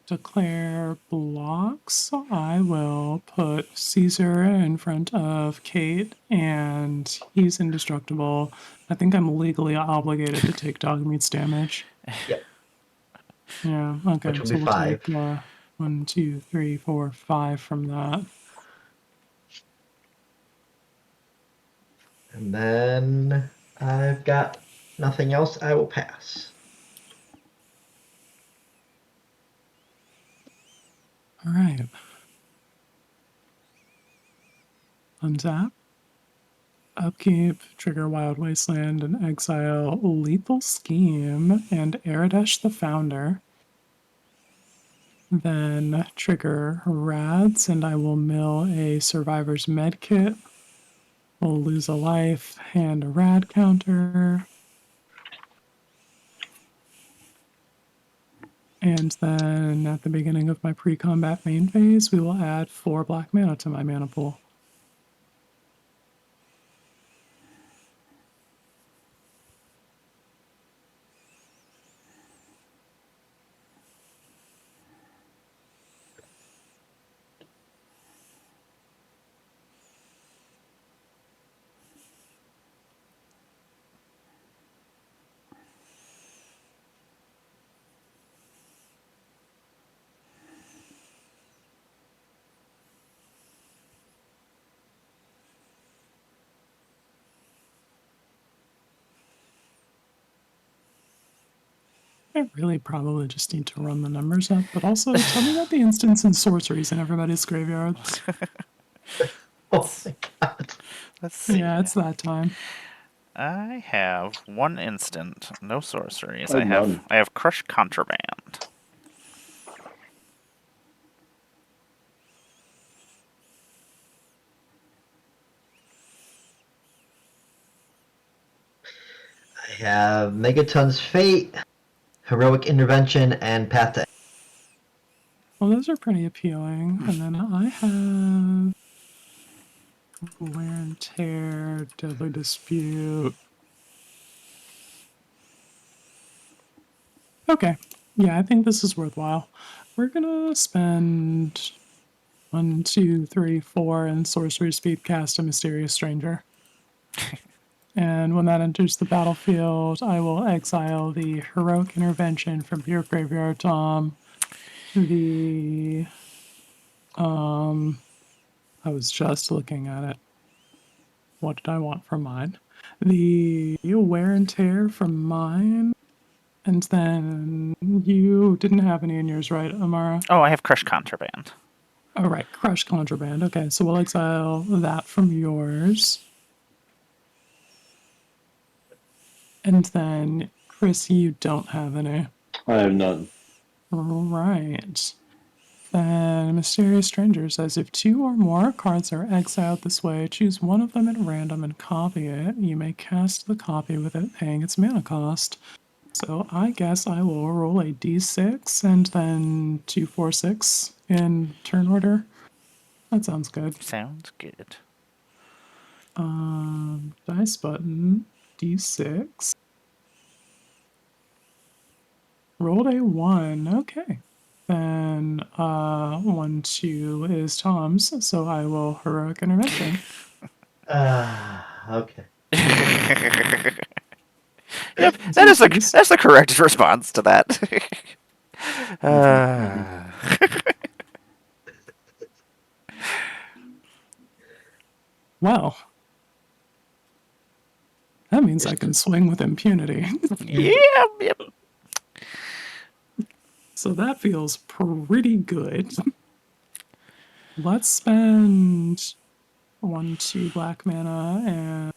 declare blocks. I will put Caesar in front of Kate, and he's indestructible. I think I'm legally obligated to take dog meats damage. Yep. Yeah, okay. Which will So be we'll 5. take 1, 2, 3, 4, 5 from that. And then I've got nothing else. I will pass. All right. Untap. Upkeep, trigger Wild Wasteland, and exile Lethal Scheme and Aradesh the Founder. Then trigger Rads, and I will mill a Survivor's Medkit. We'll lose a life and a Rad counter. And then at the beginning of my pre-combat main phase, we will add 4 black mana to my mana pool. I really probably just need to run the numbers up, but also tell me about the instants and sorceries in everybody's graveyards. Oh my god. Let's see. Yeah, it's that time. I have 1 instant, no sorceries. I have none. I have Crush Contraband. I have Megaton's Fate, Heroic Intervention, and Path to. Well, those are pretty appealing. And then I have Wear and Tear, Deadly Dispute. Okay. Yeah, I think this is worthwhile. We're gonna spend 1, 2, 3, 4 and Sorcery Speed cast a Mysterious Stranger. And when that enters the battlefield, I will exile the Heroic Intervention from your graveyard, Tom. The I was just looking at it. What did I want from mine? The Wear and Tear from mine. And then you didn't have any in yours, right, Amara? Oh, I have Crush Contraband. All right, Crush Contraband. Okay, so we'll exile that from yours. And then, Chris, you don't have any. I have none. All right. Then Mysterious Stranger says if 2 or more cards are exiled this way, choose one of them at random and copy it. You may cast the copy without paying its mana cost. So I guess I will roll a d6 and then 2, 4, 6 in turn order. That sounds good. Sounds good. Dice button, d6. Rolled a 1. Okay. Then 1, 2 is Tom's, so I will Heroic Intervention. Okay. Yep, that's the correct response to that. Well, that means I can swing with impunity. Yep. So that feels pretty good. Let's spend 1, 2 black mana and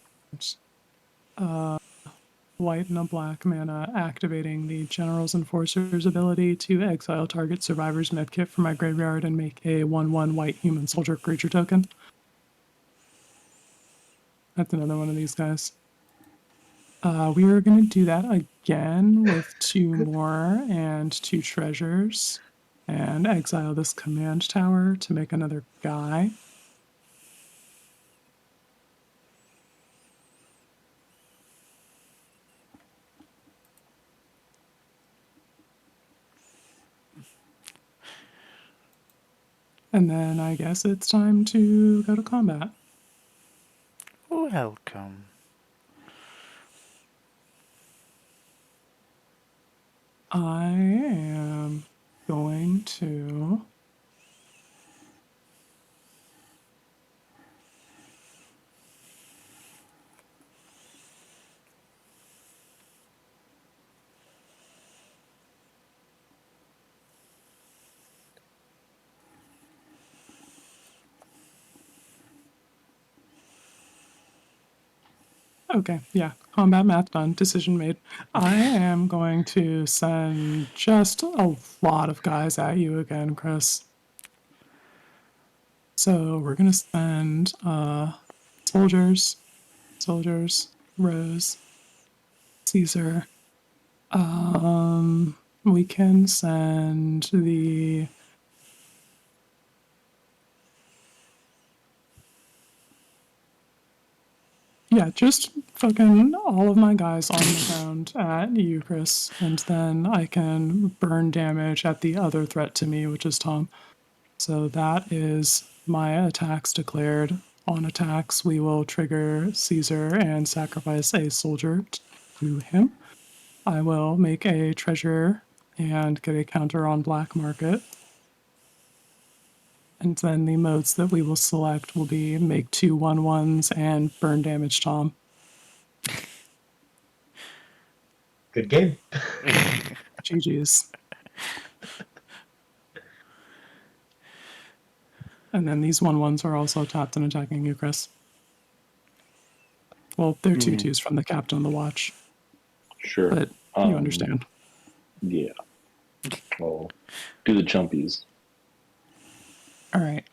white and a black mana, activating the General's Enforcer's ability to exile target Survivor's Medkit from my graveyard and make a 1/1 white human soldier creature token. That's another one of these guys. We are going to do that again with 2 more and 2 treasures, and exile this command tower to make another guy. And then I guess it's time to go to combat. Welcome. I am going to Okay, yeah, combat math done, decision made. I am going to send just a lot of guys at you again, Chris. So we're gonna send soldiers, Rose, Caesar. We can send the yeah, just fucking all of my guys on the ground at you, Chris, and then I can burn damage at the other threat to me, which is Tom. So that is my attacks declared. On attacks, we will trigger Caesar and sacrifice a soldier to him. I will make a treasure and get a counter on black market. And then the modes that we will select will be make 2/1/1s and burn damage Tom. Good game. GG's. And then these 1/1s are also tapped and attacking you, Chris. Well, they're 2/2s from the captain of the watch, Sure. but you understand. Yeah. Well, do the jumpies. All right.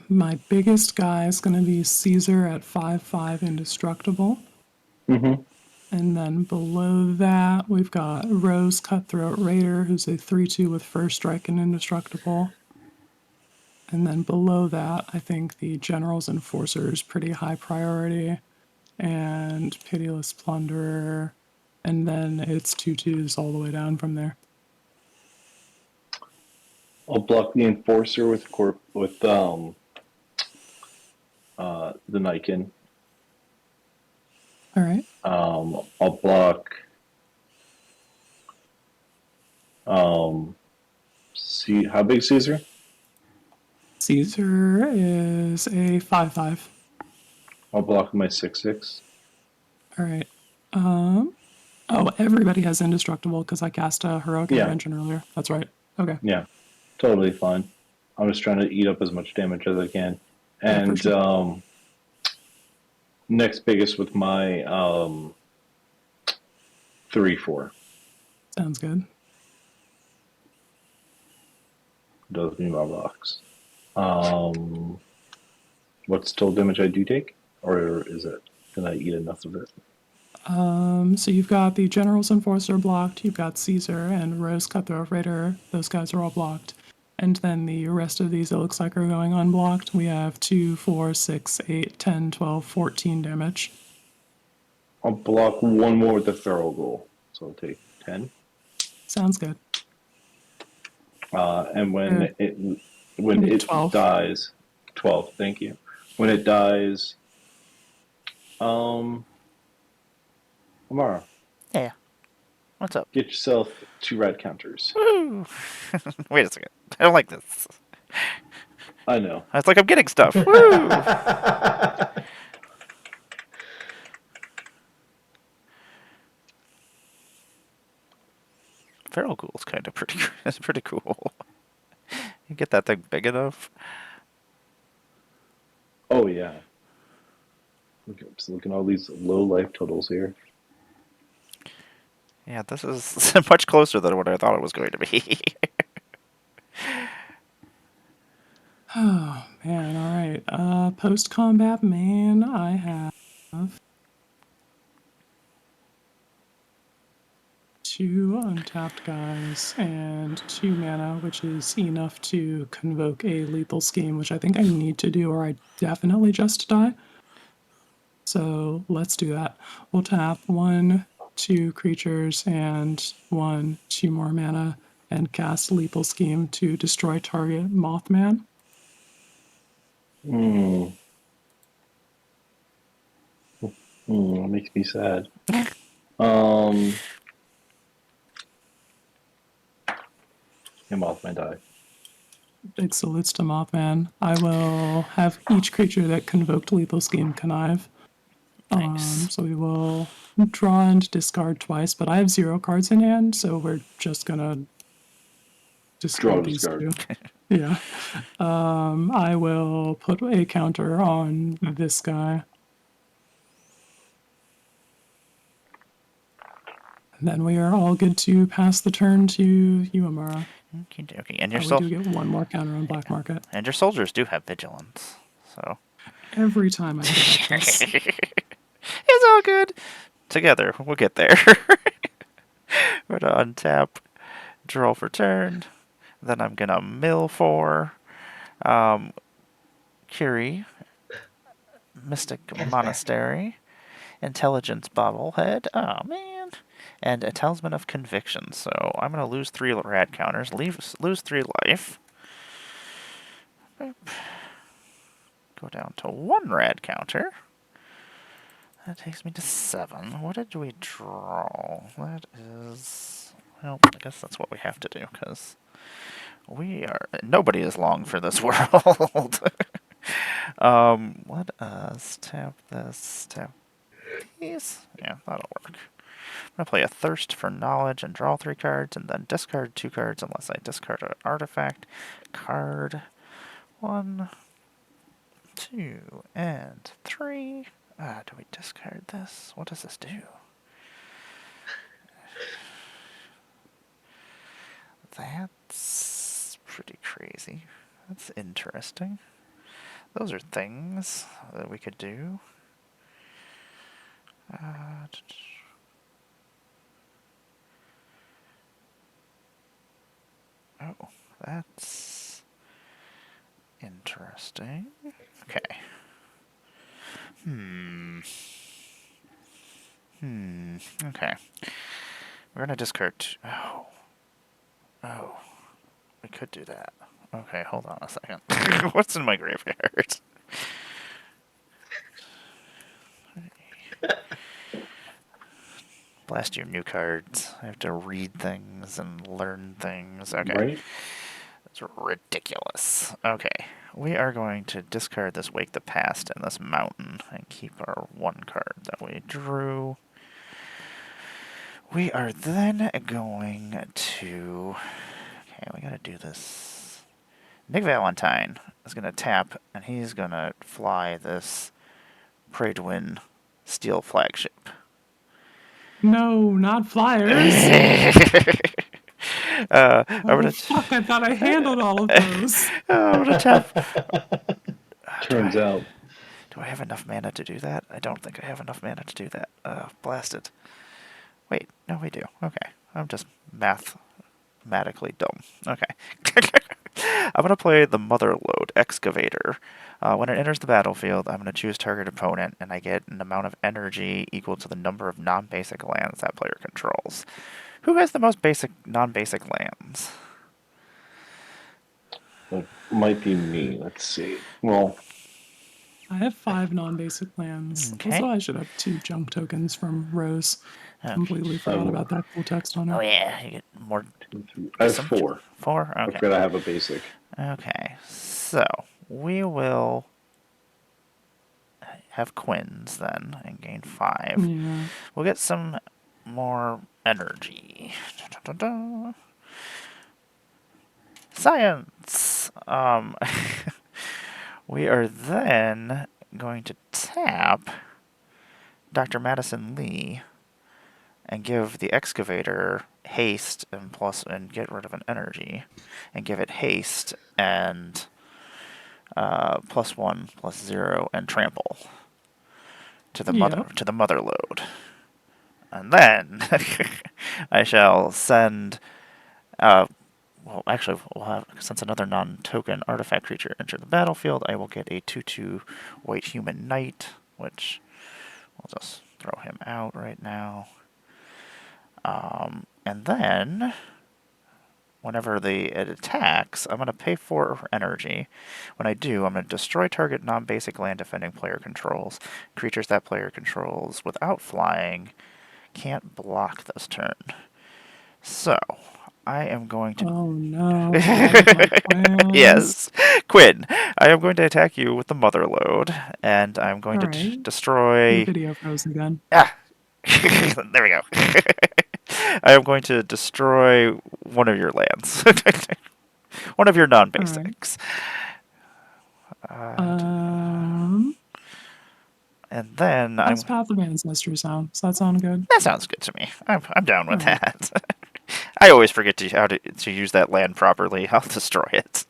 My biggest guy is going to be Caesar at 5/5 indestructible. Mm-hmm. And then below that, we've got Rose Cutthroat Raider, who's a 3/2 with first strike and indestructible. And then below that, I think the General's Enforcer is pretty high priority. And Pitiless Plunderer. And then it's 2/2s all the way down from there. I'll block the Enforcer with the Niken. All right. I'll block. See how big Caesar? Caesar is a 5/5. I'll block my 6/6. All right. Oh, everybody has indestructible because I cast a heroic intervention earlier. That's right. Okay. Yeah, totally fine. I'm just trying to eat up as much damage as I can. Yeah, for And sure. next biggest with my 3/4. Sounds good. Does me my box. What's total damage I do take? Or is it, can I eat enough of it? So you've got the General's Enforcer blocked, you've got Caesar and Rose Cutthroat Raider. Those guys are all blocked. And then the rest of these, it looks like, are going unblocked. We have 2, 4, 6, 8, 10, 12, 14 damage. I'll block one more with the Feral Ghoul. So I'll take 10. Sounds good. And when it 12. dies, 12. Thank you. When it dies, Amara, Yeah. What's up? get yourself 2 red counters. Woo! Wait a second. I don't like this. I know. It's like I'm getting stuff. Woo! Feral Ghoul's kind of pretty. It's pretty cool. You get that thing big enough. Oh yeah. Just looking at all these low life totals here. Yeah, this is much closer than what I thought it was going to be. Oh, man. All right. Post-combat main, I have 2 untapped guys and 2 mana, which is enough to convoke a lethal scheme, which I think I need to do or I definitely just die. So let's do that. We'll tap 1, 2 creatures and 1, 2 more mana. and cast Lethal Scheme to destroy target Mothman. That makes me sad. And Mothman die. Big salutes to Mothman. I will have each creature that convoked Lethal Scheme connive. Nice. So we will draw and discard twice, but I have 0 cards in hand, so we're just gonna discard these Discard. two. Yeah. I will put a counter on this guy. And then we are all good to pass the turn to you, Amara. Okay. And your We do get one more counter on Black Market. and your soldiers do have vigilance. So Every time I forget this. it's all good. Together, we'll get there. We're gonna untap, draw for turn. Then I'm gonna mill for Curie, Mystic Monastery, Intelligence Bobblehead. Oh man. And a Talisman of Conviction. So I'm gonna lose 3 rad counters, lose 3 life. Boop. Go down to 1 rad counter. That takes me to 7. What did we draw? That is... Well, I guess that's what we have to do, because we are... Nobody is long for this world. Let us tap this, tap these. Yeah, that'll work. I'm going to play a Thirst for Knowledge and draw 3 cards, and then discard 2 cards unless I discard an artifact. Card 1, 2, and 3. Do we discard this? What does this do? That's pretty crazy. That's interesting. Those are things that we could do. Oh, that's interesting. Okay. Okay. We're gonna discard. Oh. We could do that. Okay, hold on a second. What's in my graveyard? Blast your new cards. I have to read things and learn things. Okay. Right? That's ridiculous. Okay. We are going to discard this Wake the Past and this Mountain and keep our 1 card that we drew. We are then going to... Okay, we gotta do this. Nick Valentine is gonna tap, and he's gonna fly this Pray to Win Steel Flagship. No, not flyers. Fuck, I thought I handled all of those. I'm gonna tap. Turns out. Do I have enough mana to do that? I don't think I have enough mana to do that. Blasted. Wait, no, we do. Okay, I'm just mathematically dumb. Okay. I'm going to play the Motherlode Excavator. When it enters the battlefield, I'm going to choose target opponent, and I get an amount of energy equal to the number of non-basic lands that player controls. Who has the most basic non-basic lands? That might be me. Let's see. Well, I have 5 non-basic lands. Okay. Also, I should have 2 junk tokens from Rose. Completely forgot about that cool text on it. Oh yeah, you get more. I have 4. 4? I Okay. forgot I have a basic. Okay, so we will have Quins then and gain 5. Yeah. We'll get some more energy. Science! We are then going to tap Dr. Madison Lee and give the excavator haste and get rid of an energy, and give it haste and +1, +0, and trample to the mother load. And then I shall send. Well, actually, since another non-token artifact creature entered the battlefield, I will get a 2/2 white human knight, which we'll just throw him out right now. And then, whenever it attacks, I'm going to pay 4 energy. When I do, I'm going to destroy target non-basic land defending player controls. Creatures that player controls without flying can't block this turn. So, I am going to... Oh no, all of my plans. Yes. Quinn, I am going to attack you with the Mother Load, and I'm going to Alright. Your destroy... video froze again. Ah! There we go. I am going to destroy one of your lands. One of your non-basics. And then How's Path of Ancestry sound? Does that sound good? That sounds good to me. I'm down with Alright. that. I always forget to use that land properly. I'll destroy it.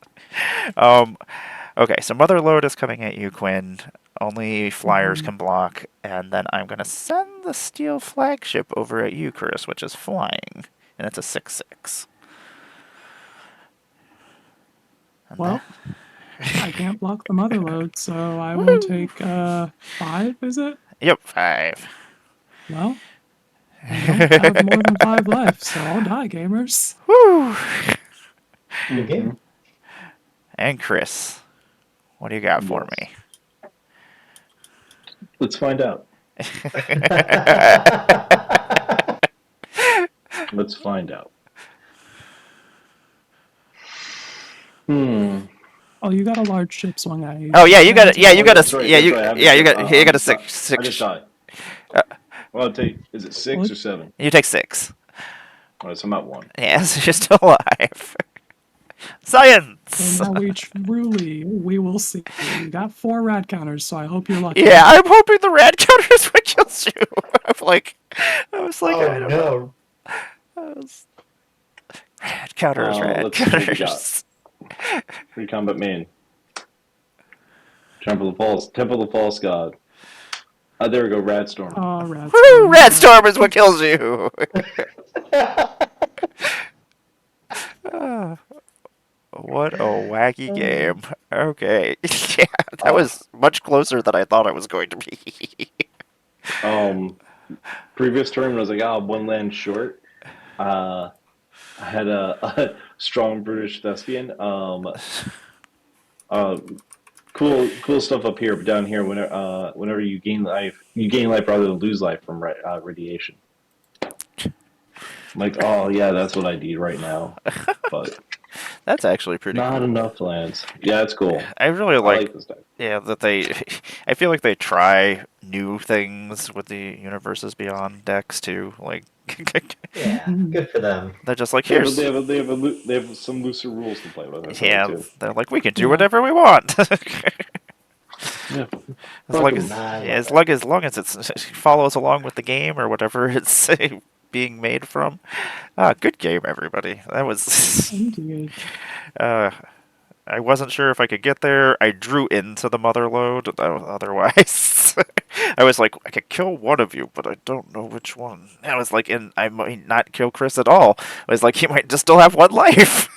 Okay, so Mother Load is coming at you, Quinn. Only flyers can block, and then I'm going to send the Steel Flagship over at you, Chris, which is flying, and it's a 6/6. Well, I can't block the Mother Load, so I will take 5, is it? Yep, 5. Well, I don't have more than 5 left, so I'll die, gamers. Woo! Good game. And Chris, what do you got for me? Let's find out. Let's find out. Oh, you got a large ship swung at you. Oh yeah, you got it. Yeah, you got That's a. right, Yeah, that's right. you got a six. I just died. Well, I'll take. Is it 6 What? or 7? You take 6. All right, so I'm at 1. Yes, you're still alive. Science. So now we will see. You got 4 rad counters, so I hope you're lucky. Yeah, I'm hoping the rad counter is what kills you. I was like, Oh I don't no. know. Rad counters, rad let's see what we counters. Free combat main. Temple of False God. There we go, Radstorm. Oh, rad. Woo! Rad storm is what kills you. What a wacky game. Okay. Yeah, that was much closer than I thought it was going to be. Previous turn when I was like, 1 land short. I had a strong British thespian. Cool stuff up here, but down here, whenever you gain life rather than lose life from radiation. I'm like, oh yeah, that's what I need right now. But That's actually pretty not cool. enough lands. Yeah, it's cool. I really I like like this deck. yeah, that I feel like they try new things with the Universes Beyond decks too. Like, Yeah, good for them. they're just like, Yeah, but here's. they have some looser rules to play with. That's Yeah, too. they're like, we can do whatever we want. Yeah. As long as it follows along with the game or whatever it's being made from. Good game, everybody. That was. Indeed. I wasn't sure if I could get there. I drew into the Mother Load. Otherwise, I was like, I could kill one of you, but I don't know which one. I was like, and I might not kill Chris at all. I was like, he might just still have 1 life.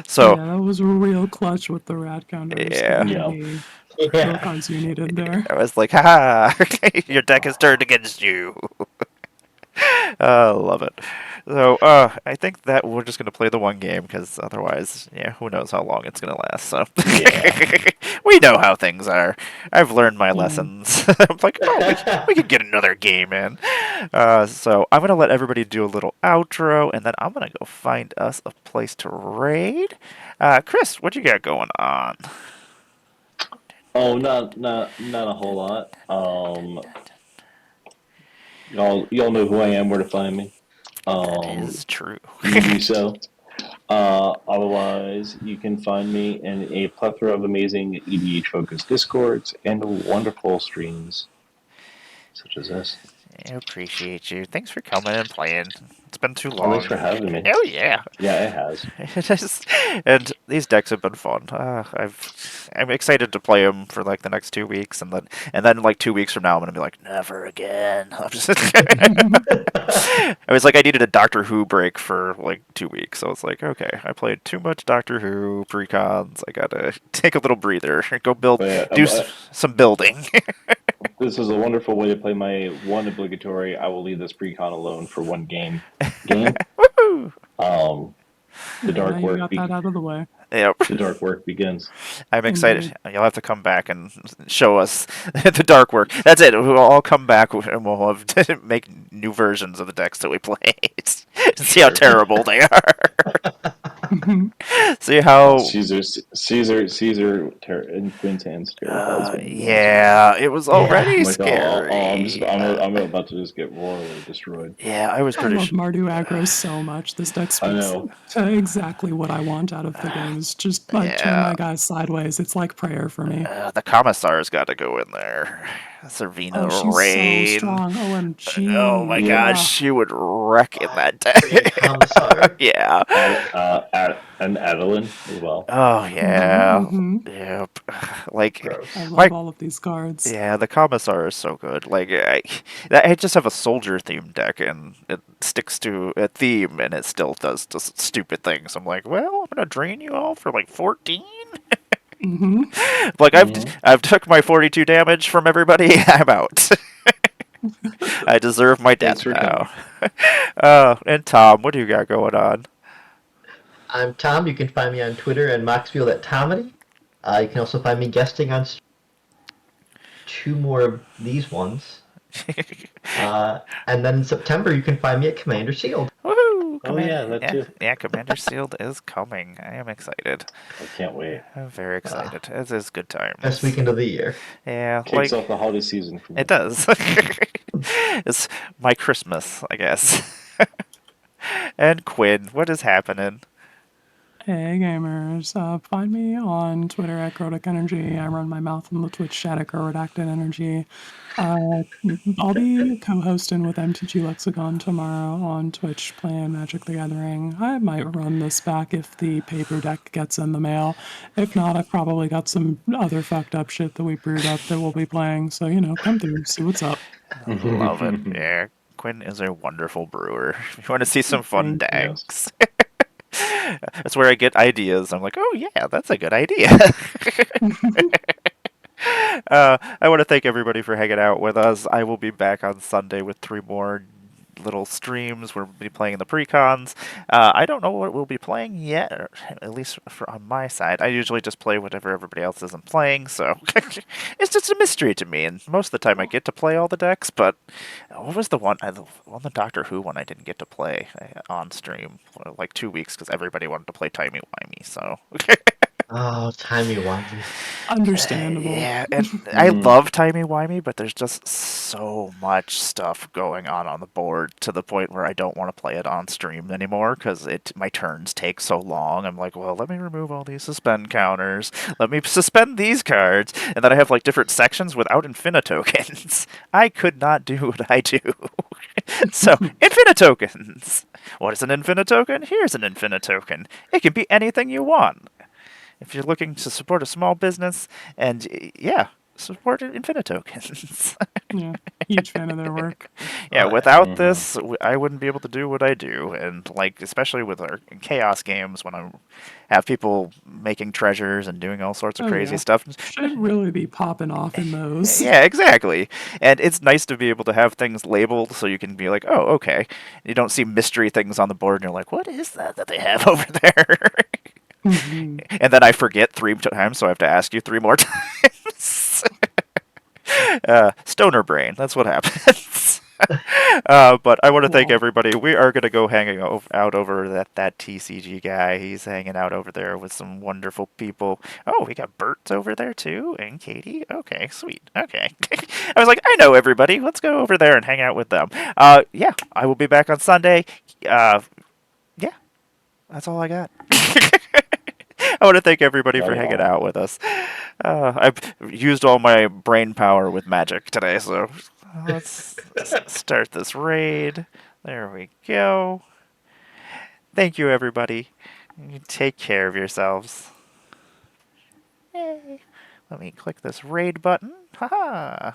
So Yeah, that was real clutch with the rad counters. Yeah. The cards you needed there. I was like, haha, your deck is turned against you. Love it. So, I think that we're just going to play the one game, because otherwise, yeah, who knows how long it's going to last, so. Yeah. We know how things are. I've learned my lessons. I'm like, we could get another game in. So, I'm going to let everybody do a little outro, and then I'm going to go find us a place to raid. Chris, what you got going on? Oh, not a whole lot. Y'all know who I am, where to find me. That is true. You do so. Otherwise, you can find me in a plethora of amazing EDH-focused discords and wonderful streams, such as this. I appreciate you. Thanks for coming and playing. It's been too Oh, long. thanks for having me. Oh yeah. Yeah, it has. And these decks have been fun. I'm excited to play them for like the next 2 weeks, and then like 2 weeks from now, I'm gonna be like, never again. I was like, I needed a Doctor Who break for like 2 weeks, so it's like, okay, I played too much Doctor Who precons. I gotta take a little breather, go build, some building. This is a wonderful way to play my one obligatory. I will leave this precon alone for one game. Game. Woohoo! Um, the Now dark you work got that out of the way. Yep. the dark work begins. I'm excited. Indeed. You'll have to come back and show us the dark work. That's it. We'll all come back and we'll have to make new versions of the decks that we played. See how Sure. terrible they are. See how Caesar, and Quinn's hands terrifies me again as well. yeah, it was Yeah. already I'm like, scary. I'm about to just get royally destroyed. Yeah, I was I pretty love Mardu aggro so much. This deck I speaks know. to exactly what I want out of the games. Just like turn Yeah, my guys sideways. It's like prayer for me. the commissar's got to go in there. Oh, Servina she's so Rain. strong. Oh OMG. my Yeah. gosh, Yeah. she would wreck in Oh, that deck. friggin' commissar. Yeah. And Adeline as well. Oh Mm-hmm, yeah. mm-hmm. Yep. Like I Gross. love my all of these cards. yeah, the commissar is so good. Like I just have a soldier themed deck and it sticks to a theme and it still does just stupid things. I'm like, well, I'm gonna drain you all for like 14. Mm-hmm. Like Hmm. I've took my 42 damage from everybody. I'm out. I deserve my Thanks death for coming. now. And Tom, what do you got going on? I'm Tom. You can find me on Twitter and Moxfield at Tomedy. You can also find me guesting on two more of these ones. And then in September, you can find me at Commander Shield. Woohoo! Oh yeah, that Yeah, too. yeah, Commander Sealed is coming. I am excited. I can't wait. I'm very Uh, excited. It is good Best times. weekend of the year. Yeah, Kicks like off the holiday season for it me. does. It's my Christmas, I guess. And Quinn, what is happening? Hey gamers, find me on Twitter at Grodic Energy. I run my mouth on the Twitch chat at Redacted Energy. I'll be co-hosting with MTG Lexicon tomorrow on Twitch playing Magic the Gathering. I might run this back if the paper deck gets in the mail. If not, I've probably got some other fucked up shit that we brewed up that we'll be playing. So, come through, see what's up. Love it. Yeah, Quinn is a wonderful brewer. If you want to see some fun Thank you. Yes. decks, that's where I get ideas. I'm like, oh yeah, that's a good idea. I want to thank everybody for hanging out with us. I will be back on Sunday with 3 more little streams. We'll be playing the Precons. I don't know what we'll be playing yet, or at least on my side. I usually just play whatever everybody else isn't playing, so it's just a mystery to me. And most of the time, I get to play all the decks. But what was the Doctor Who one I didn't get to play on stream like 2 weeks because everybody wanted to play Timey Wimey. So Oh, timey-wimey. Understandable. yeah, and I Mm. love timey-wimey, but there's just so much stuff going on the board to the point where I don't want to play it on stream anymore because my turns take so long. I'm like, well, let me remove all these suspend counters. Let me suspend these cards, and then I have like different sections without infinitokens. I could not do what I do. So, infinitokens. What is an infinitoken? Here's an infinitoken. It can be anything you want. If you're looking to support a small business, and yeah, support Infinitokens. Yeah, huge fan of their work. Yeah, Oh, yeah. without Hmm. this, I wouldn't be able to do what I do, and like especially with our chaos games when I have people making treasures and doing all sorts of Oh crazy yeah, stuff. should really be popping off in those. Yeah, exactly. And it's nice to be able to have things labeled so you can be like, oh, okay. You don't see mystery things on the board, and you're like, what is that they have over there? Mhm. And then I forget 3 times, so I have to ask you 3 more times. Stoner brain. That's what happens. But I want to thank Well, everybody. We are going to go hanging out over that TCG guy. He's hanging out over there with some wonderful people. Oh, we got Bert's over there too, and Katie. Okay, sweet. Okay. I was like, I know everybody. Let's go over there and hang out with them. Yeah, I will be back on Sunday. Yeah, that's all I got. I want to thank everybody for Right hanging on. out with us. I've used all my brain power with magic today, so let's start this raid. There we go. Thank you, everybody. You take care of yourselves. Yay. Let me click this raid button. Haha.